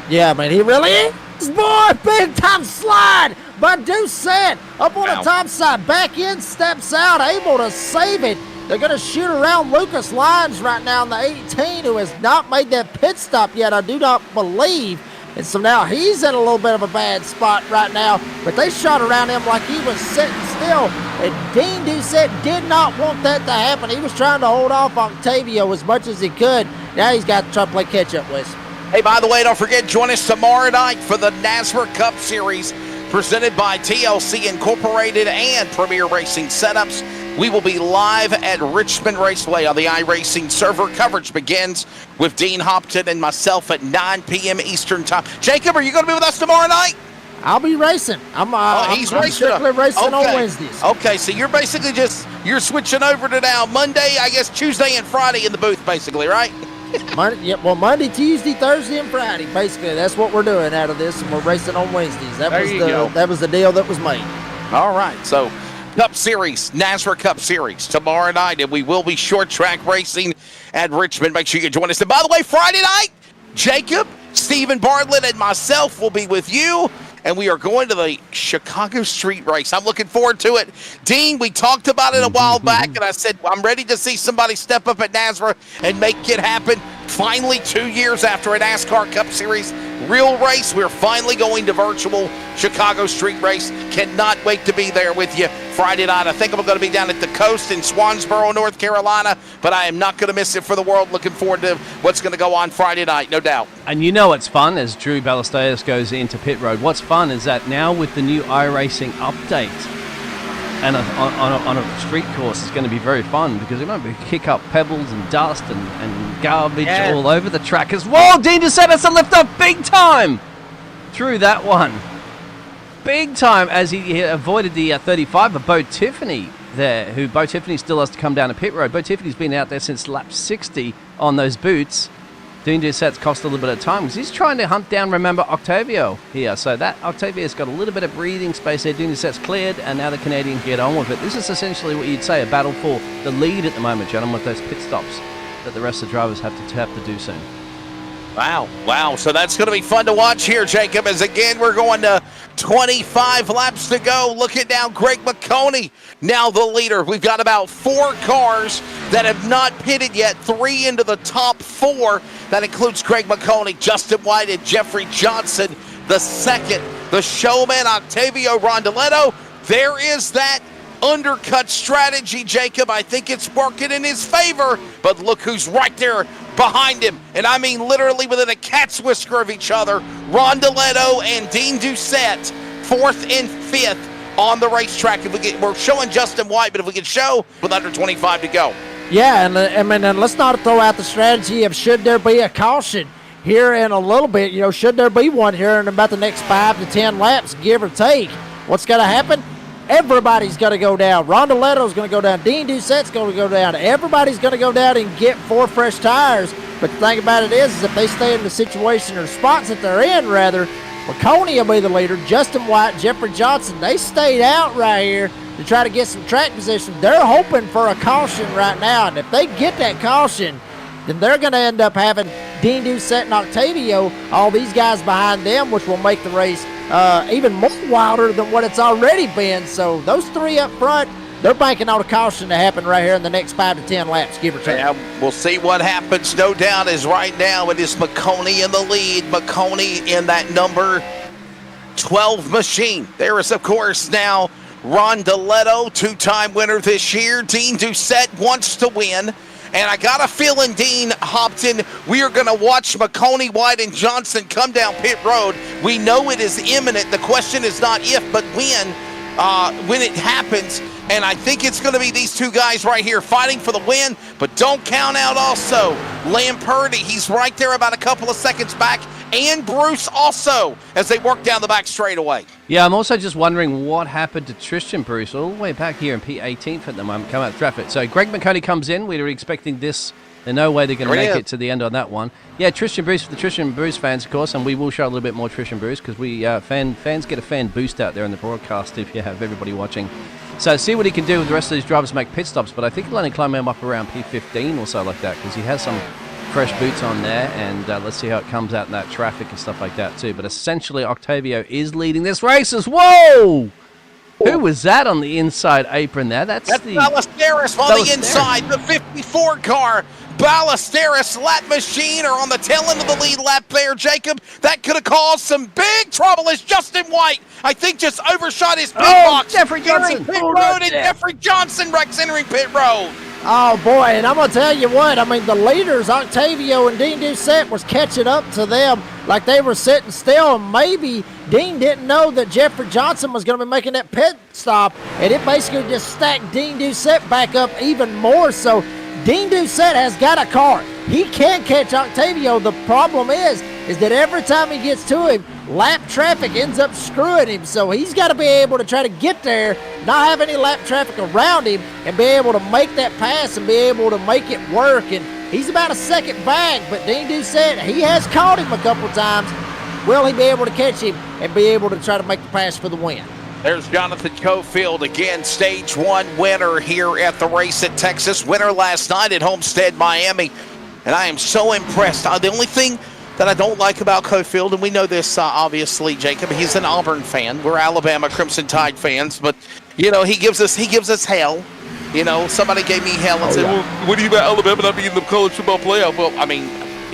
Yeah, man, he really is. Boy, big time slide by Doucette. Up on the top side, back in, steps out, able to save it. They're going to shoot around Lucas Lyons right now in the 18, who has not made that pit stop yet, I do not believe. And so now he's in a little bit of a bad spot right now, but they shot around him like he was sitting still. And Dean Doucette did not want that to happen. He was trying to hold off Octavio as much as he could. Now he's got to try to play catch-up with. Hey, by the way, don't forget, join us tomorrow night for the NASCAR Cup Series presented by TLC Incorporated and Premier Racing Setups. We will be live at Richmond Raceway on the iRacing server. Coverage begins with Dean Hopton and myself at 9 p.m. Eastern Time. Jacob, are you going to be with us tomorrow night? I'll be racing. I'm strictly racing on Wednesdays. Okay, so you're basically you're switching over to now Monday, I guess Tuesday and Friday in the booth, basically, right? Monday, Tuesday, Thursday, and Friday. Basically, that's what we're doing out of this, and we're racing on Wednesdays. That was the deal that was made. All right, so Cup Series, NASCAR Cup Series tomorrow night, and we will be short track racing at Richmond. Make sure you join us. And by the way, Friday night, Jacob, Stephen Bartlett, and myself will be with you and we are going to the Chicago Street Race. I'm looking forward to it. Dean, we talked about it a while back, and I said, I'm ready to see somebody step up at NASRA and make it happen. Finally, 2 years after a NASCAR Cup Series real race, we're finally going to virtual Chicago Street Race. Cannot wait to be there with you Friday night. I think I'm going to be down at the coast in Swansboro, North Carolina, but I am not going to miss it for the world. Looking forward to what's going to go on Friday night, no doubt. And you know what's fun as Drew Ballesteros goes into pit road? What's fun is that now with the new iRacing update and on a street course, it's going to be very fun because remember, kick up pebbles and dust and garbage all over the track as well. Dean DeSantis a lift off big time through that one. Big time as he avoided the 35 of Bo Tiffany there, who Bo Tiffany still has to come down to pit road. Bo Tiffany's been out there since lap 60 on those boots. Dean DeSantis cost a little bit of time because he's trying to hunt down, remember, Octavio here. So that Octavio's got a little bit of breathing space there. Dean DeSantis cleared, and now the Canadian get on with it. This is essentially what you'd say a battle for the lead at the moment, gentlemen, with those pit stops that the rest of the drivers have to do soon. Wow. So that's going to be fun to watch here, Jacob, as again we're going to 25 laps to go. Looking down, Greg McConey, now the leader. We've got about 4 cars that have not pitted yet, 3 into the top 4. That includes Greg McConey, Justin White, and Jeffrey Johnson, the second. The showman, Octavio Rondaletto. There is that undercut strategy, Jacob. I think it's working in his favor, but look who's right there behind him, and I mean literally within a cat's whisker of each other. Rondaletto and Dean Doucette, 4th and 5th on the racetrack. We're showing Justin White, but if we can show with under 25 to go. Yeah, and let's not throw out the strategy of should there be a caution here in a little bit. You know, should there be one here in about the next 5 to 10 laps, give or take. What's going to happen? Everybody's going to go down. Rondaletto's going to go down. Dean Doucette's going to go down. Everybody's going to go down and get 4 fresh tires. But the thing about it is if they stay in the situation or spots that they're in, rather, McConey will be the leader. Justin White, Jeffrey Johnson, they stayed out right here to try to get some track position. They're hoping for a caution right now. And if they get that caution, then they're going to end up having Dean Doucette and Octavio, all these guys behind them, which will make the race even more wilder than what it's already been. So those 3 up front, they're banking on a caution to happen right here in the next 5 to 10 laps, give or take. Yeah, we'll see what happens. No doubt is right now it is McConey in the lead. McConey in that number 12 machine. There is, of course, now Rondaletto, 2-time winner this year. Dean Doucette wants to win. And I got a feeling, Dean Hopton, we are going to watch McConey, White, and Johnson come down pit road. We know it is imminent. The question is not if, but when it happens. And I think it's going to be these 2 guys right here fighting for the win. But don't count out also Blanchard. He's right there about a couple of seconds back. And Bruce also as they work down the back straightaway. Yeah, I'm also just wondering what happened to Tristan Bruce all the way back here in P18th at the moment, come out of traffic. So Greg McConey comes in. We were expecting this. There's no way they're going to make it to the end on that one. Yeah, Tristan Bruce for the Tristan Bruce fans, of course, and we will show a little bit more Tristan Bruce because we fans get a fan boost out there in the broadcast if you have everybody watching. So see what he can do with the rest of these drivers to make pit stops, but I think he'll only climb him up around P15 or so like that because he has some fresh boots on there, and let's see how it comes out in that traffic and stuff like that too. But essentially, Octavio is leading this race as whoa! Who was that on the inside apron there? That's Ballesteros on the inside, the 54 car. Ballesteros lap machine are on the tail end of the lead lap there, Jacob. That could have caused some big trouble as Justin White, I think, just overshot his pit box. Jeffrey Johnson. Pit road, and Jeffrey Johnson wrecks entering pit road. Oh, boy, and I'm going to tell you what, I mean, the leaders, Octavio and Dean Doucette, was catching up to them like they were sitting still, and maybe Dean didn't know that Jeffrey Johnson was going to be making that pit stop, and it basically just stacked Dean Doucette back up even more. So Dean Doucette has got a car. He can catch Octavio. The problem is that every time he gets to him, lap traffic ends up screwing him. So he's got to be able to try to get there, not have any lap traffic around him, and be able to make that pass and be able to make it work. And he's about a second back, but Dean Doucette, he has caught him a couple times. Will he be able to catch him and be able to try to make the pass for the win? There's Jonathan Cofield again, stage 1 winner here at the race at Texas. Winner last night at Homestead, Miami. And I am so impressed. The only thing that I don't like about Cofield, and we know this, obviously, Jacob. He's an Auburn fan. We're Alabama Crimson Tide fans, but, you know, he gives us hell. You know, somebody gave me hell and said, well, what do you about Alabama not being in the college football playoff? Well, I mean,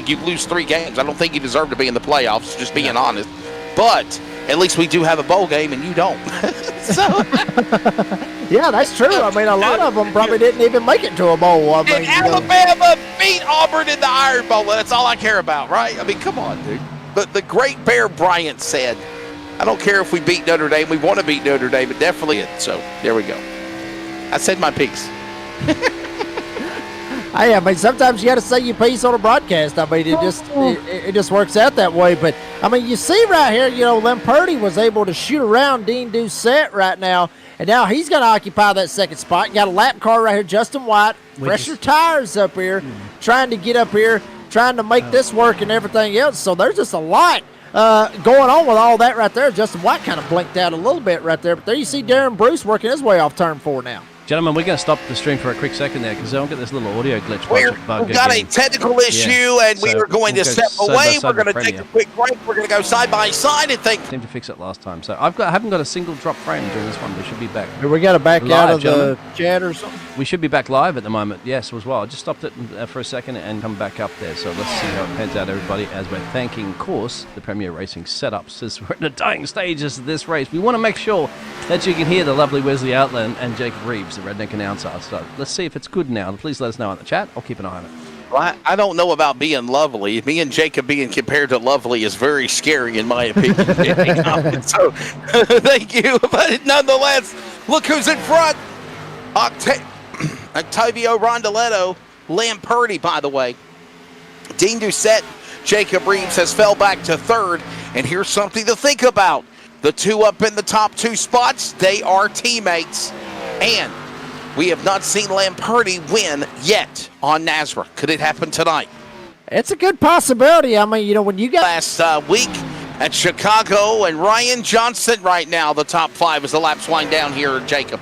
you lose 3 games. I don't think you deserve to be in the playoffs, just being honest. But at least we do have a bowl game, and you don't. So, yeah, that's true. I mean, a lot of them probably didn't even make it to a bowl. I mean, and Alabama beat Auburn in the Iron Bowl, and that's all I care about, right? I mean, come on, dude. But the great Bear Bryant said, I don't care if we beat Notre Dame. We want to beat Notre Dame, but definitely it. So there we go. I said my piece. Hey, I mean, sometimes you got to say your piece on a broadcast. I mean, it just works out that way. But, I mean, you see right here, you know, Lamperti was able to shoot around Dean Doucette right now, and now he's going to occupy that second spot. You got a lap car right here, Justin White, fresher tires up here, trying to get up here, trying to make this work and everything else. So there's just a lot going on with all that right there. Justin White kind of blinked out a little bit right there. But there you see Darren Bruce working his way off turn 4 now. Gentlemen, we're going to stop the stream for a quick second there because I'll get this little audio glitch. We've got a technical issue, and we are going to step away. We're going to take a quick break. We're going to go side by side and think. Seemed to fix it last time, so I haven't got a single drop frame during this one. We should be back. We got to back live, out of gentlemen. the chat or something. We should be back live at the moment. Yes, as well. I just stopped it for a second and come back up there. So let's see how it pans out, everybody. As we're thanking, of course, the Premier Racing setups as we're in the dying stages of this race. We want to make sure that you can hear the lovely Wesley Outland and Jacob Reeves, the Redneck announcer. So let's see if it's good now. Please let us know in the chat. I'll keep an eye on it. Well, I don't know about being lovely. Me and Jacob being compared to lovely is very scary, in my opinion. So, thank you. But nonetheless, look who's in front. Octavio Rondeletto, Lamperti, by the way. Dean Doucette, Jacob Reeves has fell back to 3rd. And here's something to think about. The 2 up in the top 2 spots, they are teammates. And we have not seen Lamperti win yet on Nazareth. Could it happen tonight? It's a good possibility. I mean, you know, when you got last week at Chicago, and Ryan Johnson right now, the top 5 as the laps wind down here, Jacob.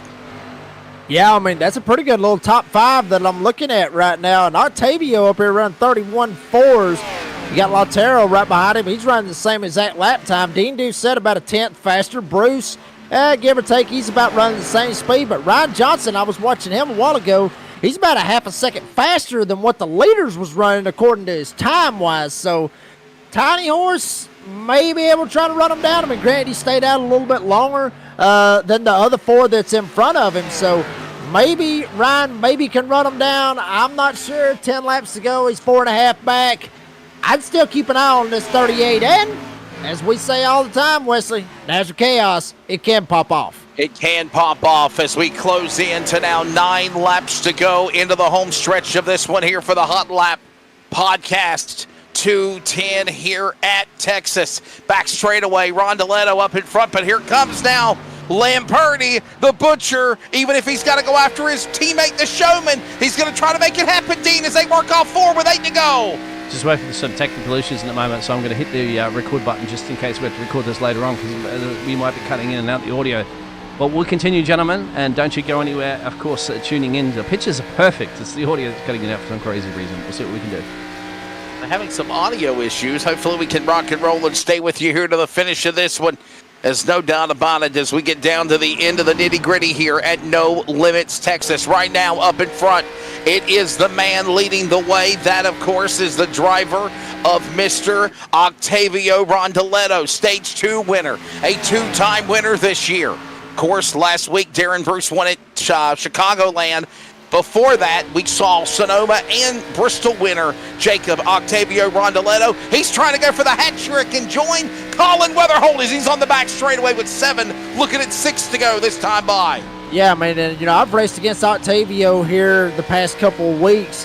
Yeah, I mean, that's a pretty good little top 5 that I'm looking at right now. And Octavio up here running 31.4s. You got Lautaro right behind him. He's running the same exact lap time. Dean Doucette about a 10th faster. Bruce, give or take, he's about running the same speed. But Ryan Johnson, I was watching him a while ago. He's about a half a second faster than what the leaders was running according to his time-wise. So, Tiny Horse may be able to try to run him down. I mean, granted, he stayed out a little bit longer than the other 4 that's in front of him. So, maybe Ryan can run him down. I'm not sure. 10 laps to go. He's 4.5 back. I'd still keep an eye on this 38. And, as we say all the time, Wesley, Nazareth Chaos, it can pop off. It can pop off as we close in to now 9 laps to go into the home stretch of this one here for the Hot Lap Podcast 210 here at Texas. Back straightaway, Rondeletto up in front, but here comes now Lamperti, the butcher. Even if he's got to go after his teammate, the showman, he's going to try to make it happen, Dean, as they work off 4 with 8 to go. Just working with some technical issues in the moment, so I'm going to hit the record button just in case we have to record this later on, because we might be cutting in and out the audio. But we'll continue, gentlemen, and don't you go anywhere. Of course, tuning in. The pictures are perfect. It's the audio that's cutting it out for some crazy reason. We'll see what we can do. We're having some audio issues. Hopefully we can rock and roll and stay with you here to the finish of this one. There's no doubt about it as we get down to the end of the nitty-gritty here at No Limits, Texas. Right now, up in front, it is the man leading the way. That, of course, is the driver of Mr. Octavio Rondeletto, Stage 2 winner, a 2-time winner this year. Of course, last week, Darren Bruce won at Chicagoland. Before that, we saw Sonoma and Bristol winner Jacob Octavio Rondeletto. He's trying to go for the hat trick and join Colin Weatherholt as he's on the back straightaway with 7, looking at 6 to go this time by. Yeah, man, and, you know, I've raced against Octavio here the past couple of weeks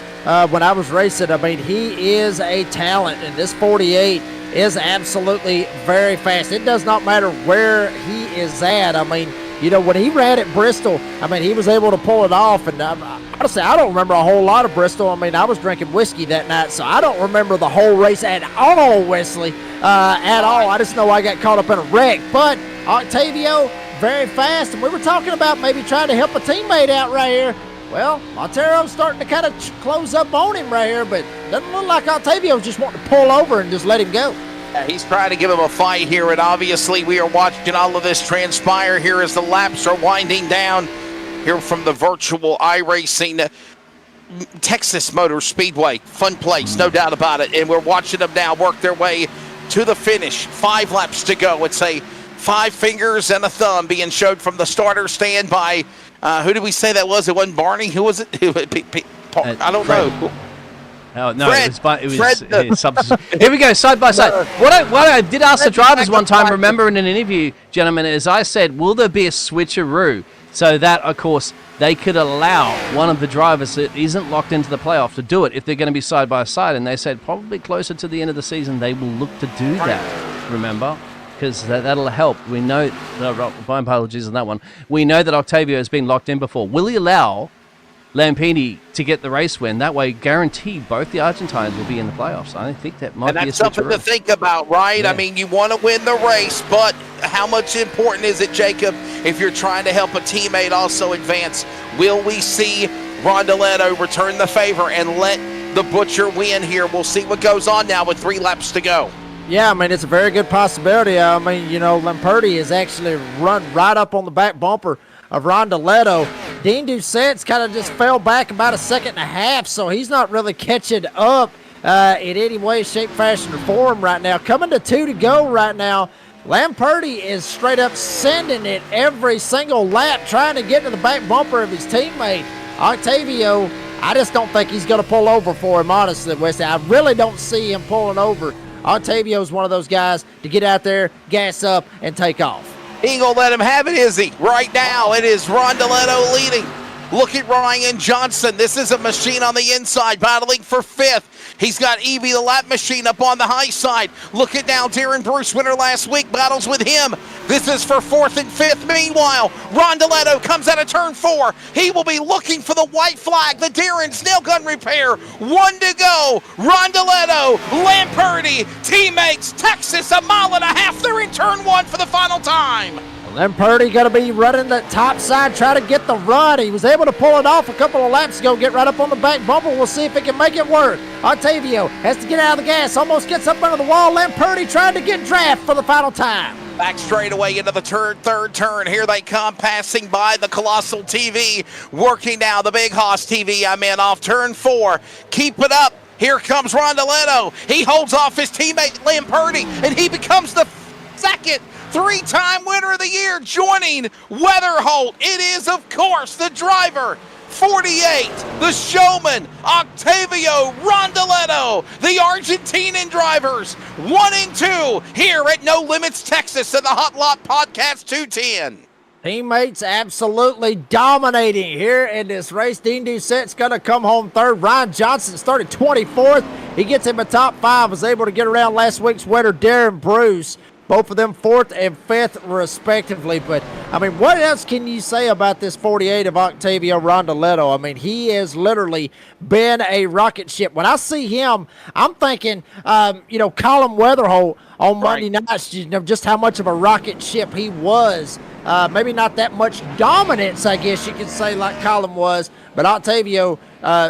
when I was racing. I mean, he is a talent, and this 48 is absolutely very fast. It does not matter where he is at. I mean, you know, when he ran at Bristol, I mean, he was able to pull it off. And honestly, I don't remember a whole lot of Bristol. I mean, I was drinking whiskey that night, so I don't remember the whole race at all, Wesley, at all. I just know I got caught up in a wreck. But Octavio, very fast. And we were talking about maybe trying to help a teammate out right here. Well, Montero's starting to kind of close up on him right here, but doesn't look like Octavio's just wanting to pull over and just let him go. He's trying to give him a fight here, and obviously we are watching all of this transpire here as the laps are winding down here from the virtual iRacing Texas Motor Speedway. Fun place, no doubt about it, and we're watching them now work their way to the finish. 5 laps to go. It's a 5 fingers and a thumb being showed from the starter stand by, who did we say that was? It wasn't Barney? Who was it? I don't know. Oh, no, Fred. Here we go, side by side. What I did ask the drivers one time, remember in an interview, gentlemen, is I said, will there be a switcheroo? So that, of course, they could allow one of the drivers that isn't locked into the playoff to do it if they're going to be side by side. And they said probably closer to the end of the season, they will look to do that, remember? Because that'll help. We know, my apologies on that one. We know that Octavio has been locked in before. Will he allow Lampini to get the race win? That way, guarantee both the Argentines will be in the playoffs. I think that might be a And that's something to think about, right? Yeah. I mean, you want to win the race, but how much important is it, Jacob, if you're trying to help a teammate also advance? Will we see Rondeletto return the favor and let the Butcher win here? We'll see what goes on now with 3 laps to go. Yeah, I mean, it's a very good possibility. I mean, you know, Lamperti has actually run right up on the back bumper of Rondeletto. Dean Doucette's kind of just fell back about a second and a half, so he's not really catching up in any way, shape, fashion, or form right now. Coming to 2 to go right now. Lamperti is straight up sending it every single lap, trying to get to the back bumper of his teammate. Octavio, I just don't think he's going to pull over for him, honestly, Wesley. I really don't see him pulling over. Octavio is one of those guys to get out there, gas up, and take off. He ain't gonna let him have it, is he? Right now, it is Rondeletto leading. Look at Ryan Johnson. This is a machine on the inside, battling for 5th. He's got Evie, the lap machine, up on the high side. Look at now, Darren Bruce, winner last week, battles with him. This is for 4th and 5th. Meanwhile, Rondeletto comes out of turn 4. He will be looking for the white flag. The Darren nail gun repair. 1 to go. Rondeletto, Lamperti, teammates, Texas, a mile and a half. They're in turn 1 for the final time. Lamperti going to be running that top side, try to get the run. He was able to pull it off a couple of laps ago, get right up on the back bumper. We'll see if he can make it work. Octavio has to get out of the gas, almost gets up under the wall. Lamperti trying to get draft for the final time. Back straight away into the third turn. Here they come, passing by the Colossal TV. Working now, the Big Hoss TV, I'm in, off turn 4. Keep it up. Here comes Rondeletto. He holds off his teammate Lamperti, and he becomes the second 3-time winner of the year, joining Weatherholt. It is, of course, the driver, 48, the showman, Octavio Rondeletto. The Argentinian drivers, 1 and 2, here at No Limits, Texas, in the Hot Lot Podcast 210. Teammates absolutely dominating here in this race. Dean Doucette's going to come home 3rd. Ryan Johnson started 24th. He gets him a top 5, was able to get around last week's winner, Darren Bruce. Both of them 4th and 5th, respectively. But, I mean, what else can you say about this 48 of Octavio Rondeletto? I mean, he has literally been a rocket ship. When I see him, I'm thinking, Colin Weatherholt on Monday nights, just how much of a rocket ship he was. Maybe not that much dominance, I guess you could say, like Colin was. But Octavio,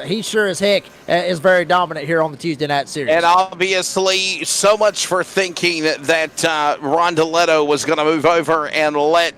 he sure as heck is very dominant here on the Tuesday Night Series. And obviously, so much for thinking that Rondeletto was going to move over and let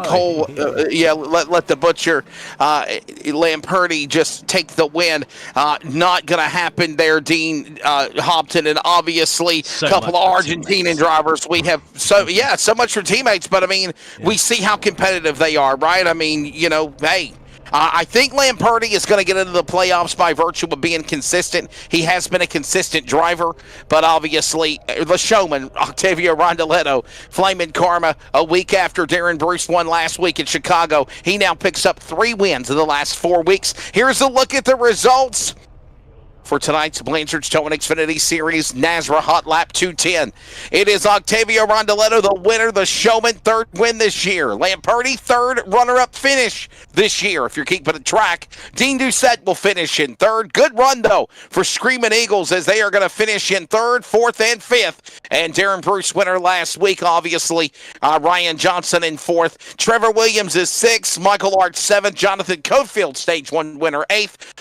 Cole, let the Butcher, Lamperti just take the win. Not going to happen there, Dean Hopton, and obviously a couple of Argentinian drivers. We have so much for teammates, but I mean, we see how competitive they are, right? I mean, hey. I think Lamperti is going to get into the playoffs by virtue of being consistent. He has been a consistent driver, but obviously the showman, Octavio Rondeletto, Flaming Karma, a week after Darren Bruce won last week in Chicago. He now picks up 3 wins in the last 4 weeks. Here's a look at the results for tonight's Blanchard's Towing Xfinity Series NASRA Hot Lap 210. It is Octavio Rondoletto, the winner, the showman, third win this year. Lamperti, third runner-up finish this year, if you're keeping track. Dean Doucette will finish in third. Good run, though, for Screaming Eagles, as they are going to finish in third, fourth, and fifth. And Darren Bruce winner last week, obviously. Ryan Johnson in fourth. Trevor Williams is sixth. Michael Art seventh. Jonathan Cofield, stage one winner, eighth.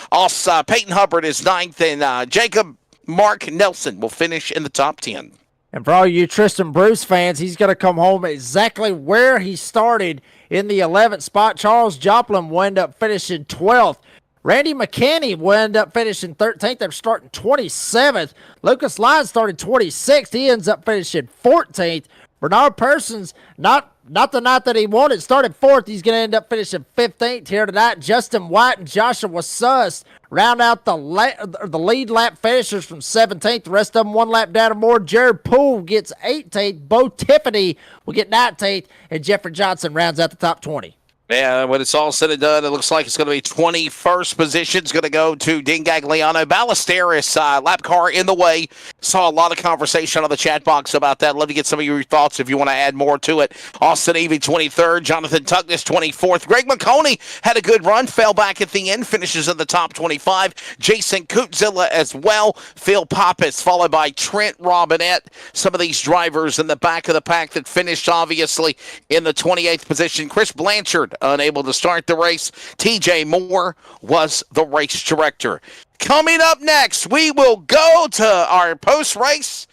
Peyton Hubbard is ninth. And Jacob Mark Nelson will finish in the top 10. And for all you Tristan Bruce fans, he's going to come home exactly where he started in the 11th spot. Charles Joplin will end up finishing 12th. Randy McKinney will end up finishing 13th. They're starting 27th. Lucas Lyons started 26th. He ends up finishing 14th. Bernard Persons, not the night that he wanted, started 4th. He's going to end up finishing 15th here tonight. Justin White and Joshua Suss round out the lead lap finishers from 17th. The rest of them one lap down or more. Jared Poole gets 18th. Bo Tiffany will get 19th. And Jeffrey Johnson rounds out the top 20. Yeah, when it's all said and done, it looks like it's going to be 21st position. It's going to go to Dean Gagliano. Ballesteros, lap car in the way. Saw a lot of conversation on the chat box about that. Love to get some of your thoughts if you want to add more to it. Austin Evie, 23rd. Jonathan Tuckness, 24th. Greg McConey had a good run. Fell back at the end. Finishes in the top 25. Jason Kutzilla as well. Phil Pappas, followed by Trent Robinette. Some of these drivers in the back of the pack that finished, obviously, in the 28th position. Chris Blanchard, unable to start the race. TJ Moore was the race director. Coming up next, we will go to our post-race.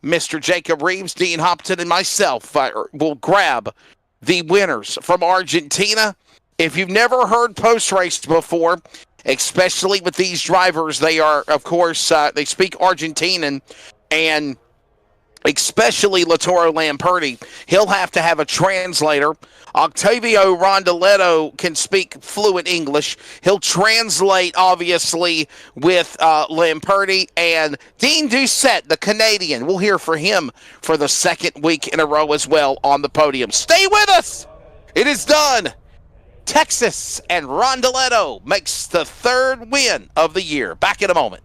Mr. Jacob Reeves, Dean Hopton, and myself will grab the winners from Argentina. If you've never heard post-race before, especially with these drivers, they are, of course, they speak Argentinian, and especially Latoro Lamperti, he'll have to have a translator. Octavio Rondoletto can speak fluent English. He'll translate, obviously, with Lamperti. And Dean Doucette, the Canadian, we'll hear for him for the second week in a row as well on the podium. Stay with us. It is done. Texas and Rondoletto makes the third win of the year. Back in a moment.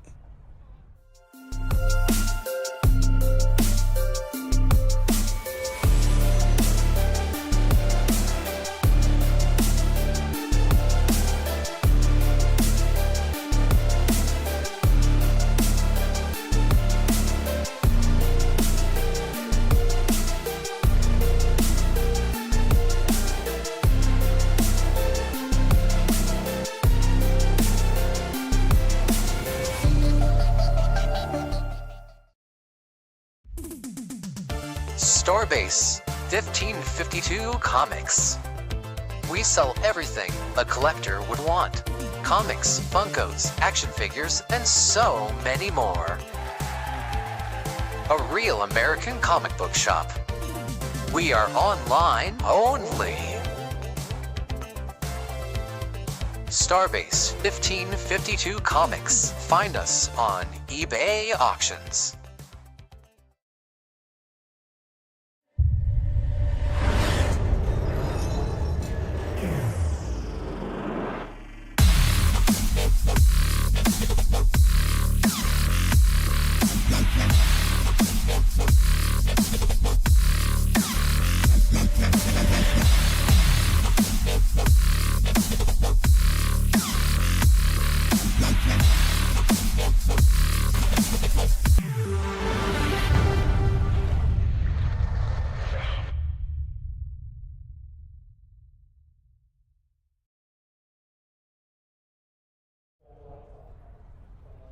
Starbase 1552 Comics. We sell everything a collector would want. Comics, Funkos, action figures, and so many more. A real American comic book shop. We are online only. Starbase 1552 Comics. Find us on eBay Auctions.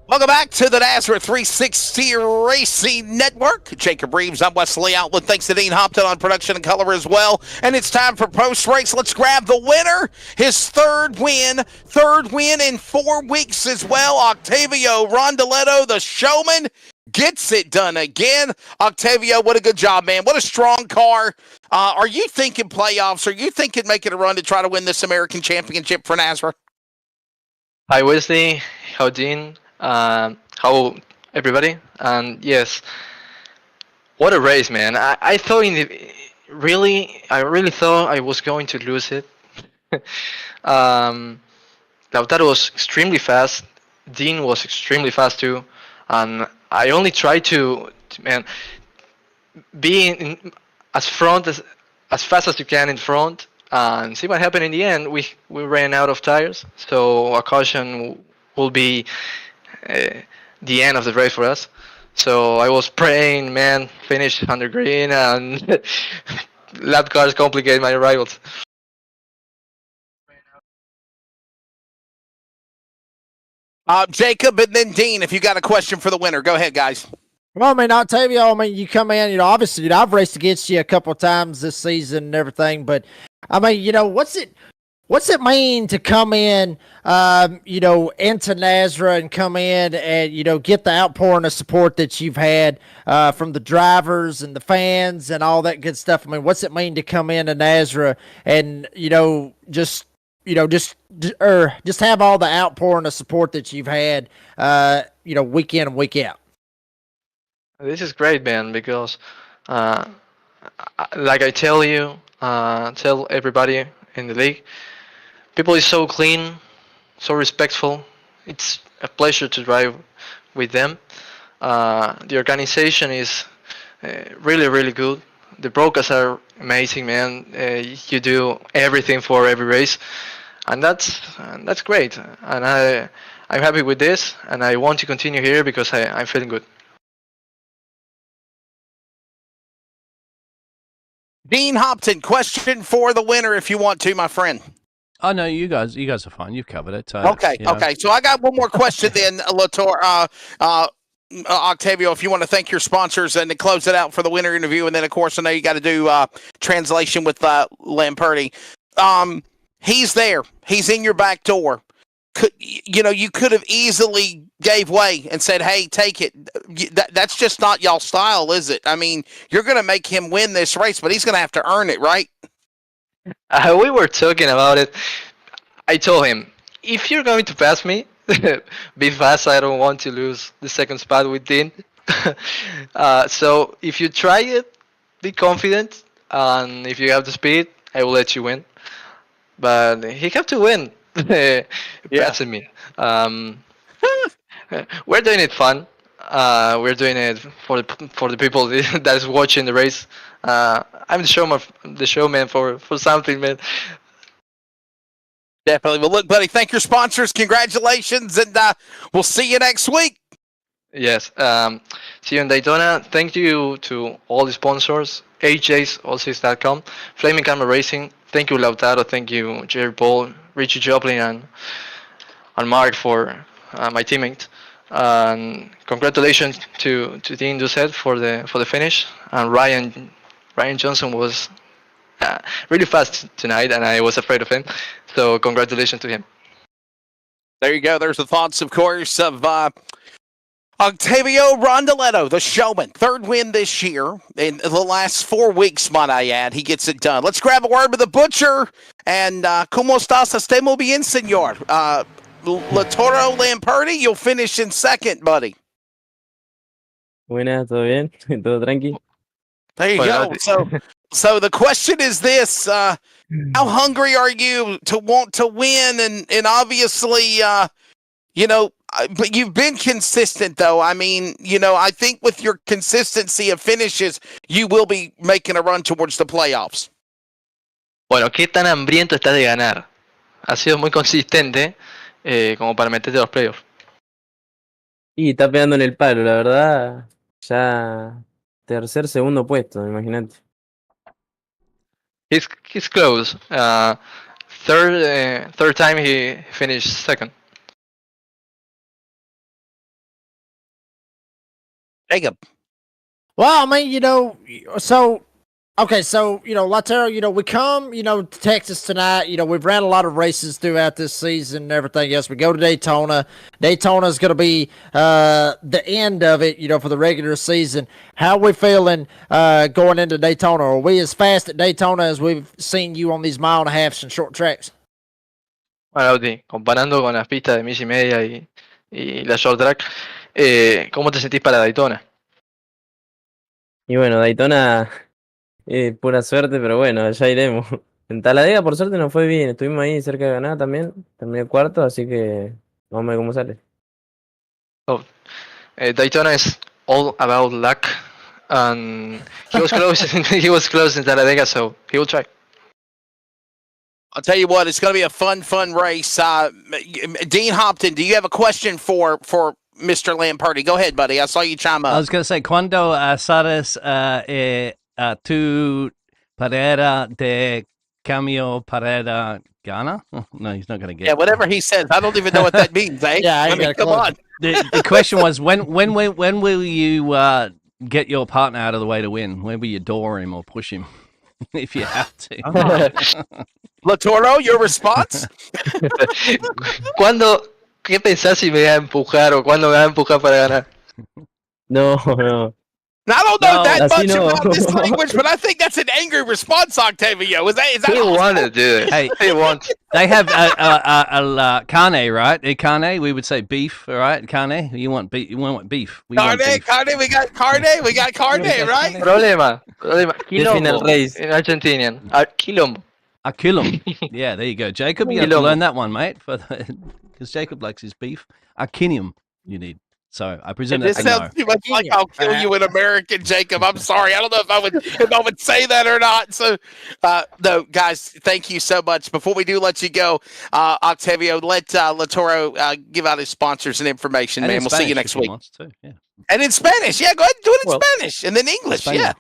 Welcome back to the NASRA 360 Racing Network. Jacob Reeves, I'm Wesley Outland. Thanks to Dean Hopton on production and color as well. And it's time for post-race. Let's grab the winner. His third win in 4 weeks as well. Octavio Rondoletto, the showman, gets it done again. Octavio, what a good job, man. What a strong car. Are you thinking playoffs? Are you thinking making a run to try to win this American Championship for NASRA? Hi, Wesley. How, Dean? How everybody? And yes, what a race, man! I thought I really thought I was going to lose it. Lautaro was extremely fast. Dean was extremely fast too, and I only tried to man be as front as fast as you can in front and see what happened in the end. We ran out of tires, so a caution will be uh, the end of the race for us. So I was praying, man, finish under green, and lap cars complicate my rivals. Jacob and then Dean, if you got a question for the winner, go ahead, guys. Well, I mean, Octavio, I mean, you come in, obviously, I've raced against you a couple of times this season and everything, but I mean, what's it mean to come in, into Nazareth and come in and, get the outpouring of support that you've had from the drivers and the fans and all that good stuff? I mean, what's it mean to come into Nazareth and, just have all the outpouring of support that you've had, week in and week out? This is great, man, because like I tell you, tell everybody in the league, people is so clean, so respectful. It's a pleasure to drive with them. The organization is really, really good. The brokers are amazing, man. You do everything for every race, and that's great. And I'm happy with this, and I want to continue here because I'm feeling good. Dean Hopton, question for the winner if you want to, my friend. Oh no, you guys are fine. You've covered it. Okay. So I got one more question then, Latour. Octavio, if you want to thank your sponsors and to close it out for the winner interview, and then of course I know you got to do translation with Lamperti. He's there. He's in your back door. You could have easily gave way and said, "Hey, take it." That's just not y'all style, is it? I mean, you're going to make him win this race, but he's going to have to earn it, right? We were talking about it. I told him, if you're going to pass me, be fast. I don't want to lose the second spot with Dean. So if you try it, be confident, and if you have the speed, I will let you win. But he have to win. Passing me. We're doing it fun. We're doing it for the people that is watching the race. I'm the showman for something, man. Definitely. Well, look, buddy, thank your sponsors. Congratulations, and we'll see you next week. Yes. See you in Daytona. Thank you to all the sponsors. HJsAllSys.com, Flaming Camera Racing. Thank you, Lautaro. Thank you, Jerry Paul, Richie Joplin, and Mark for my teammate. Congratulations to Dean Doucette for the finish. And Ryan Johnson was really fast tonight, and I was afraid of him. So congratulations to him. There you go. There's the thoughts, of course, of Octavio Rondaletto, the showman. Third win this year. In the last 4 weeks, might I add. He gets it done. Let's grab a word with the butcher. And ¿Cómo estás? Esté muy bien, señor. Latoro Lamperti, you'll finish in second, buddy. Buenas, ¿todo bien? ¿Todo tranqui? There you go. So the question is this. How hungry are you to want to win? And obviously, but you've been consistent, though. I mean, I think with your consistency of finishes, you will be making a run towards the playoffs. Bueno, ¿qué tan hambriento estás de ganar? Ha sido muy consistente como para meterte a los playoffs. Y está pegando en el palo, la verdad. Ya segundo puesto, imagínate. He's close. Third time he finished second. Jacob. Well, I mean, Latero, we come, to Texas tonight. We've ran a lot of races throughout this season and everything else. We go to Daytona. Daytona is going to be the end of it, for the regular season. How are we feeling going into Daytona? Are we as fast at Daytona as we've seen you on these 1.5 miles and short tracks? Bueno, Audi, comparando con las pistas de 1.5 y la short track, ¿cómo te sentís para Daytona? Y bueno, Daytona, pura suerte, pero bueno, ya iremos. En Talladega, por suerte, nos fue bien. Estuvimos ahí cerca de ganar también. Terminé cuarto, así que vamos a ver cómo sale. Daytona is all about luck, and he was close. He was close in Talladega, so he will try. I'll tell you what, it's going to be a fun race. Dean Hopton, do you have a question for Mr. Lamperti? Go ahead, buddy. I saw you chime up. I was going to say, ¿cuándo sabes tu parada de cambio parada gana? Oh, no, he's not going to get it. Yeah, whatever he says. I don't even know what that means, eh? Yeah, I ain't got a come clue. on. The question was, when will you get your partner out of the way to win? When will you door him or push him if you have to? Latoro, your response? ¿Qué pensás si me va a empujar o cuándo me va a empujar para ganar? No, no. Now, I don't know No, that much no. about this language, but I think that's an angry response, Octavio. Is that He wanted to do it. Hey, He wants. they have a carne, right? A carne, we would say beef, all right? Carne, you want beef? We want beef. we got carne, right? Problema. El final race. In Argentinian. Quilombo. A kilum. Yeah, there you go. Jacob, you have to learn that one, mate, because Jacob likes his beef. A kinium you need. So I presume This that's a no. sounds too much like I'll kill you in American, Jacob. I'm sorry. I don't know if I would say that or not. So, no, guys, thank you so much. Before we do let you go, Octavio, let Latoro give out his sponsors and information, And man. in We'll see you Spanish next if he week. wants to, yeah. And in Spanish. Yeah, go ahead and do it in Well, Spanish. And then English. Spanish. Yeah.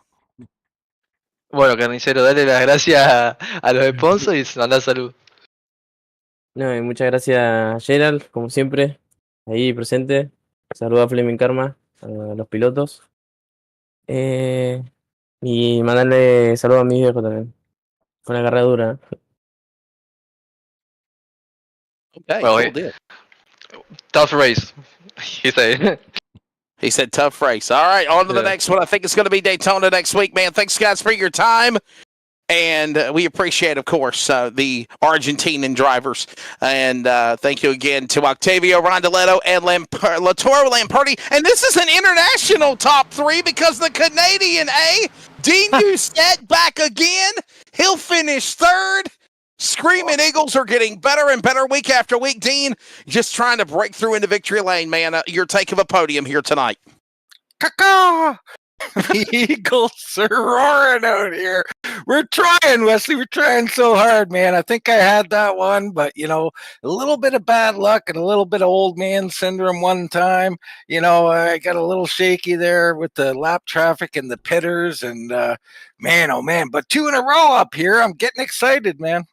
Bueno, carnicero, dale las gracias a los sponsors y manda salud. No, y muchas gracias, Gerald, como siempre, ahí presente. Saludos a Fleming Karma, a los pilotos. Y mandarle saludos a mi viejo también. Fue una carrera dura. Okay, Well, cool deal. Tough race, he said. He said tough race. All right, on to the Yeah. next one. I think it's going to be Daytona next week, man. Thanks, guys, for your time. And we appreciate, of course, the Argentinian drivers. And thank you again to Octavio Rondeletto and Latoro Lamperti. And this is an international top three because the Canadian, Dean Doucette back again. He'll finish third. Screaming Eagles are getting better and better week after week. Dean, just trying to break through into victory lane, man. Your take of a podium here tonight. Caca! The Eagles are roaring out here. We're trying, Wesley. We're trying so hard, man. I think I had that one, but, a little bit of bad luck and a little bit of old man syndrome one time. I got a little shaky there with the lap traffic and the pitters, and man, oh, man. But 2 in a row up here. I'm getting excited, man.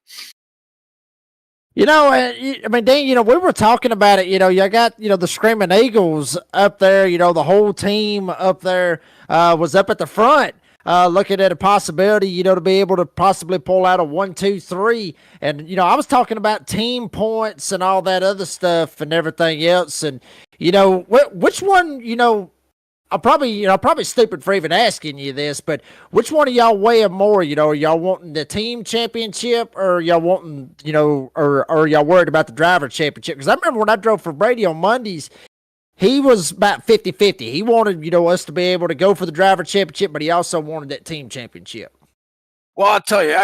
I mean, Dean, we were talking about it. You got, the Screaming Eagles up there. The whole team up there was up at the front looking at a possibility, to be able to possibly pull out a 1, 2, 3. And, I was talking about team points and all that other stuff and everything else. And, which one, I'm probably stupid for even asking you this, but which one of y'all weigh more? Are y'all wanting the team championship, or y'all wanting, or y'all worried about the driver championship? Because I remember when I drove for Brady on Mondays, he was about 50-50. He wanted, us to be able to go for the driver championship, but he also wanted that team championship. Well, I'll tell you,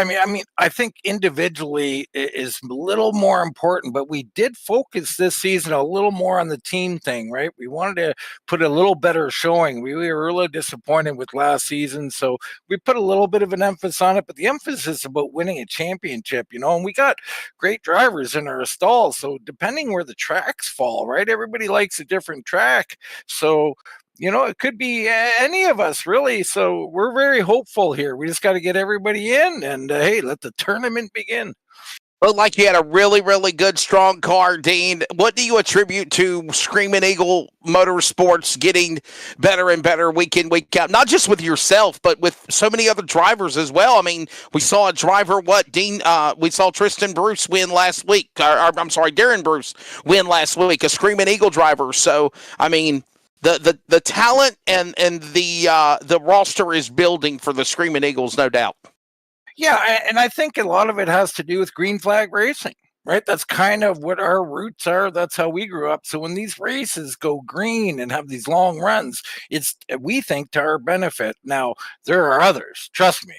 I think individually is a little more important, but we did focus this season a little more on the team thing, right? We wanted to put a little better showing. We were really disappointed with last season, so we put a little bit of an emphasis on it, but the emphasis is about winning a championship, and we got great drivers in our stalls, so depending where the tracks fall, right? Everybody likes a different track, so it could be any of us, really. So we're very hopeful here. We just got to get everybody in and, hey, let the tournament begin. Looked like you had a really, really good, strong car, Dean. What do you attribute to Screaming Eagle Motorsports getting better and better week in, week out? Not just with yourself, but with so many other drivers as well. I mean, we saw a driver, Dean? We saw Tristan Bruce win last week. Darren Bruce win last week, a Screaming Eagle driver. So, I mean, the talent and the roster is building for the Screaming Eagles, no doubt. Yeah, and I think a lot of it has to do with Green Flag Racing. right? That's kind of what our roots are. That's how we grew up. So when these races go green and have these long runs, it's we think to our benefit. Now there are others. Trust me.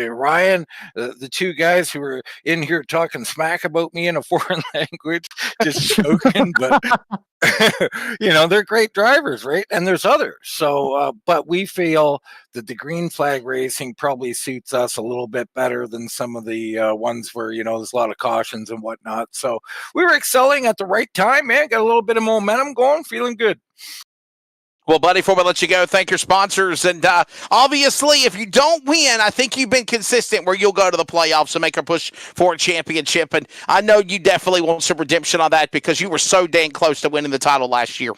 Ryan, the two guys who were in here talking smack about me in a foreign language, just joking, but. They're great drivers, right? And there's others. So, but we feel that the green flag racing probably suits us a little bit better than some of the ones where, there's a lot of cautions and whatnot. So we were excelling at the right time, man. Got a little bit of momentum going, feeling good. Well, buddy, before we let you go, thank your sponsors. And obviously, if you don't win, I think you've been consistent where you'll go to the playoffs and make a push for a championship. And I know you definitely want some redemption on that because you were so dang close to winning the title last year.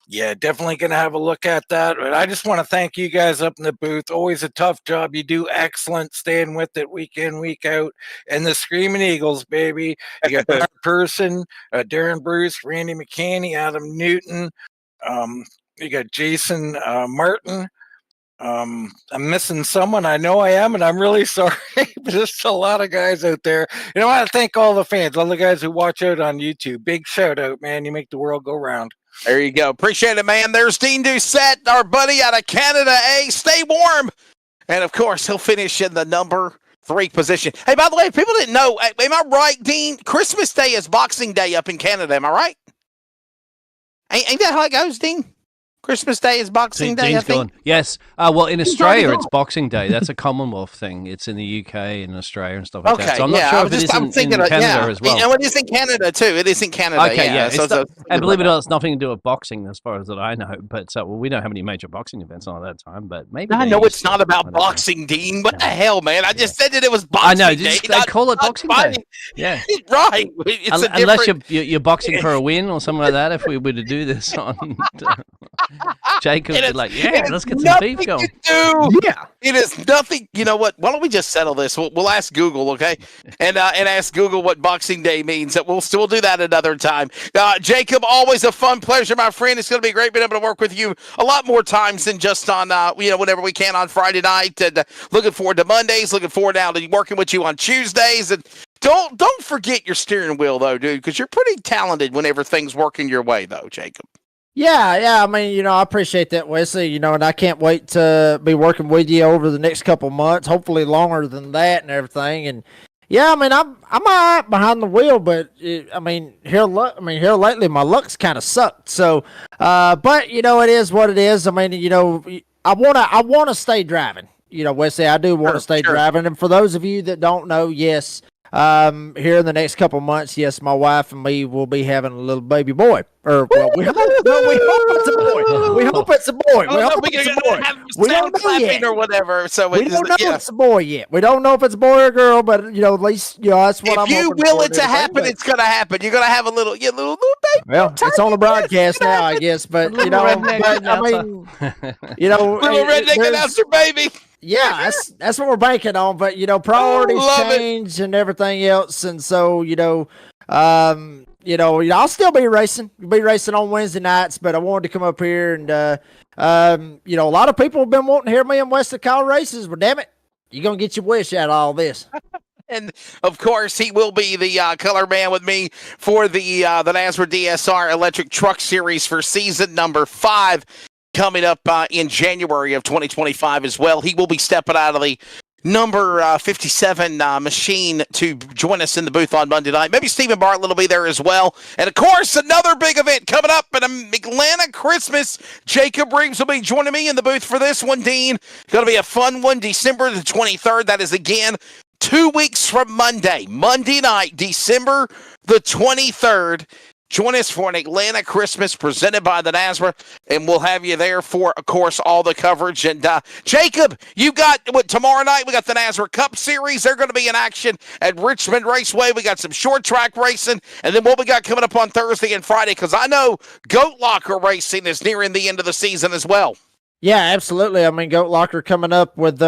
Yeah, definitely going to have a look at that. But I just want to thank you guys up in the booth. Always a tough job. You do excellent staying with it week in, week out. And the Screaming Eagles, baby. You got Mark Person, Darren Bruce, Randy McCaney, Adam Newton. You got Jason Martin. I'm missing someone. I know I am, and I'm really sorry. But there's a lot of guys out there. I want to thank all the fans, all the guys who watch out on YouTube. Big shout out, man. You make the world go round. There you go. Appreciate it, man. There's Dean Doucette, our buddy out of Canada. Hey, stay warm. And, of course, he'll finish in the number 3 position. Hey, by the way, if people didn't know, am I right, Dean? Christmas Day is Boxing Day up in Canada. Am I right? Ain't that how it goes, Dean? Christmas Day is Boxing Day, Dean's I think? gone. Yes. Well, in Australia, it's Boxing Day. That's a Commonwealth thing. It's in the UK and Australia and stuff like that. So I'm not sure if it is in Canada as well. And it is in Canada, too. It is in Canada. Okay, yeah. And believe it or not, it's nothing to do with boxing as far as that I know. But we don't have any major boxing events on at that time. But maybe I know it's not about boxing, Dean. What the hell, man? I just said that it was Boxing Day. They call it Boxing Day. Yeah. Right. Unless you're boxing for a win or something like that. If we were to do this on... Jacob would be like, let's get some beef going. Yeah. It is nothing. You know what? Why don't we just settle this? We'll ask Google, okay? And ask Google what Boxing Day means. We'll still do that another time. Jacob, always a fun pleasure, my friend. It's going to be great being able to work with you a lot more times than just on, whenever we can on Friday night. And looking forward to Mondays. Looking forward now to working with you on Tuesdays. And don't forget your steering wheel, though, dude, because you're pretty talented whenever things work in your way, though, Jacob. Yeah. I mean, I appreciate that, Wesley, and I can't wait to be working with you over the next couple months, hopefully longer than that and everything. And yeah, I mean, I'm all right behind the wheel, but here lately my luck's kind of sucked. So, but it is what it is. I mean, I want to stay driving. Wesley, I do want to stay driving. And for those of you that don't know, yes, here in the next couple months, yes, my wife and me will be having a little baby boy. We hope it's a boy. We hope it's a boy. We don't know yet. Or whatever. So we don't know if it's a boy yet. We don't know if it's a boy or a girl, but at least that's what I'm hoping. If you will it to happen, it's gonna happen. You're gonna have a little baby. Well, it's on the broadcast now, I guess. But little redneck announcer baby. Yeah, that's what we're banking on. But priorities change and everything else, and so I'll still be racing. Be racing on Wednesday nights, but I wanted to come up here and a lot of people have been wanting to hear me and Wesley call races. But damn it, you're gonna get your wish out of all this. And of course, he will be the color man with me for the NASRA DSR Electric Truck Series for season number 5. Coming up in January of 2025 as well. He will be stepping out of the number 57 machine to join us in the booth on Monday night. Maybe Stephen Bartlett will be there as well. And, of course, another big event coming up at Atlanta Christmas. Jacob Reeves will be joining me in the booth for this one, Dean. It's going to be a fun one, December the 23rd. That is, again, 2 weeks from Monday night, December the 23rd. Join us for an Atlanta Christmas presented by the NASRA, and we'll have you there for, of course, all the coverage. And Jacob, you got tomorrow night? We got the NASRA Cup Series. They're going to be in action at Richmond Raceway. We got some short track racing, and then what we got coming up on Thursday and Friday, because I know Goat Locker Racing is nearing the end of the season as well. Yeah, absolutely. I mean, Goat Locker coming up with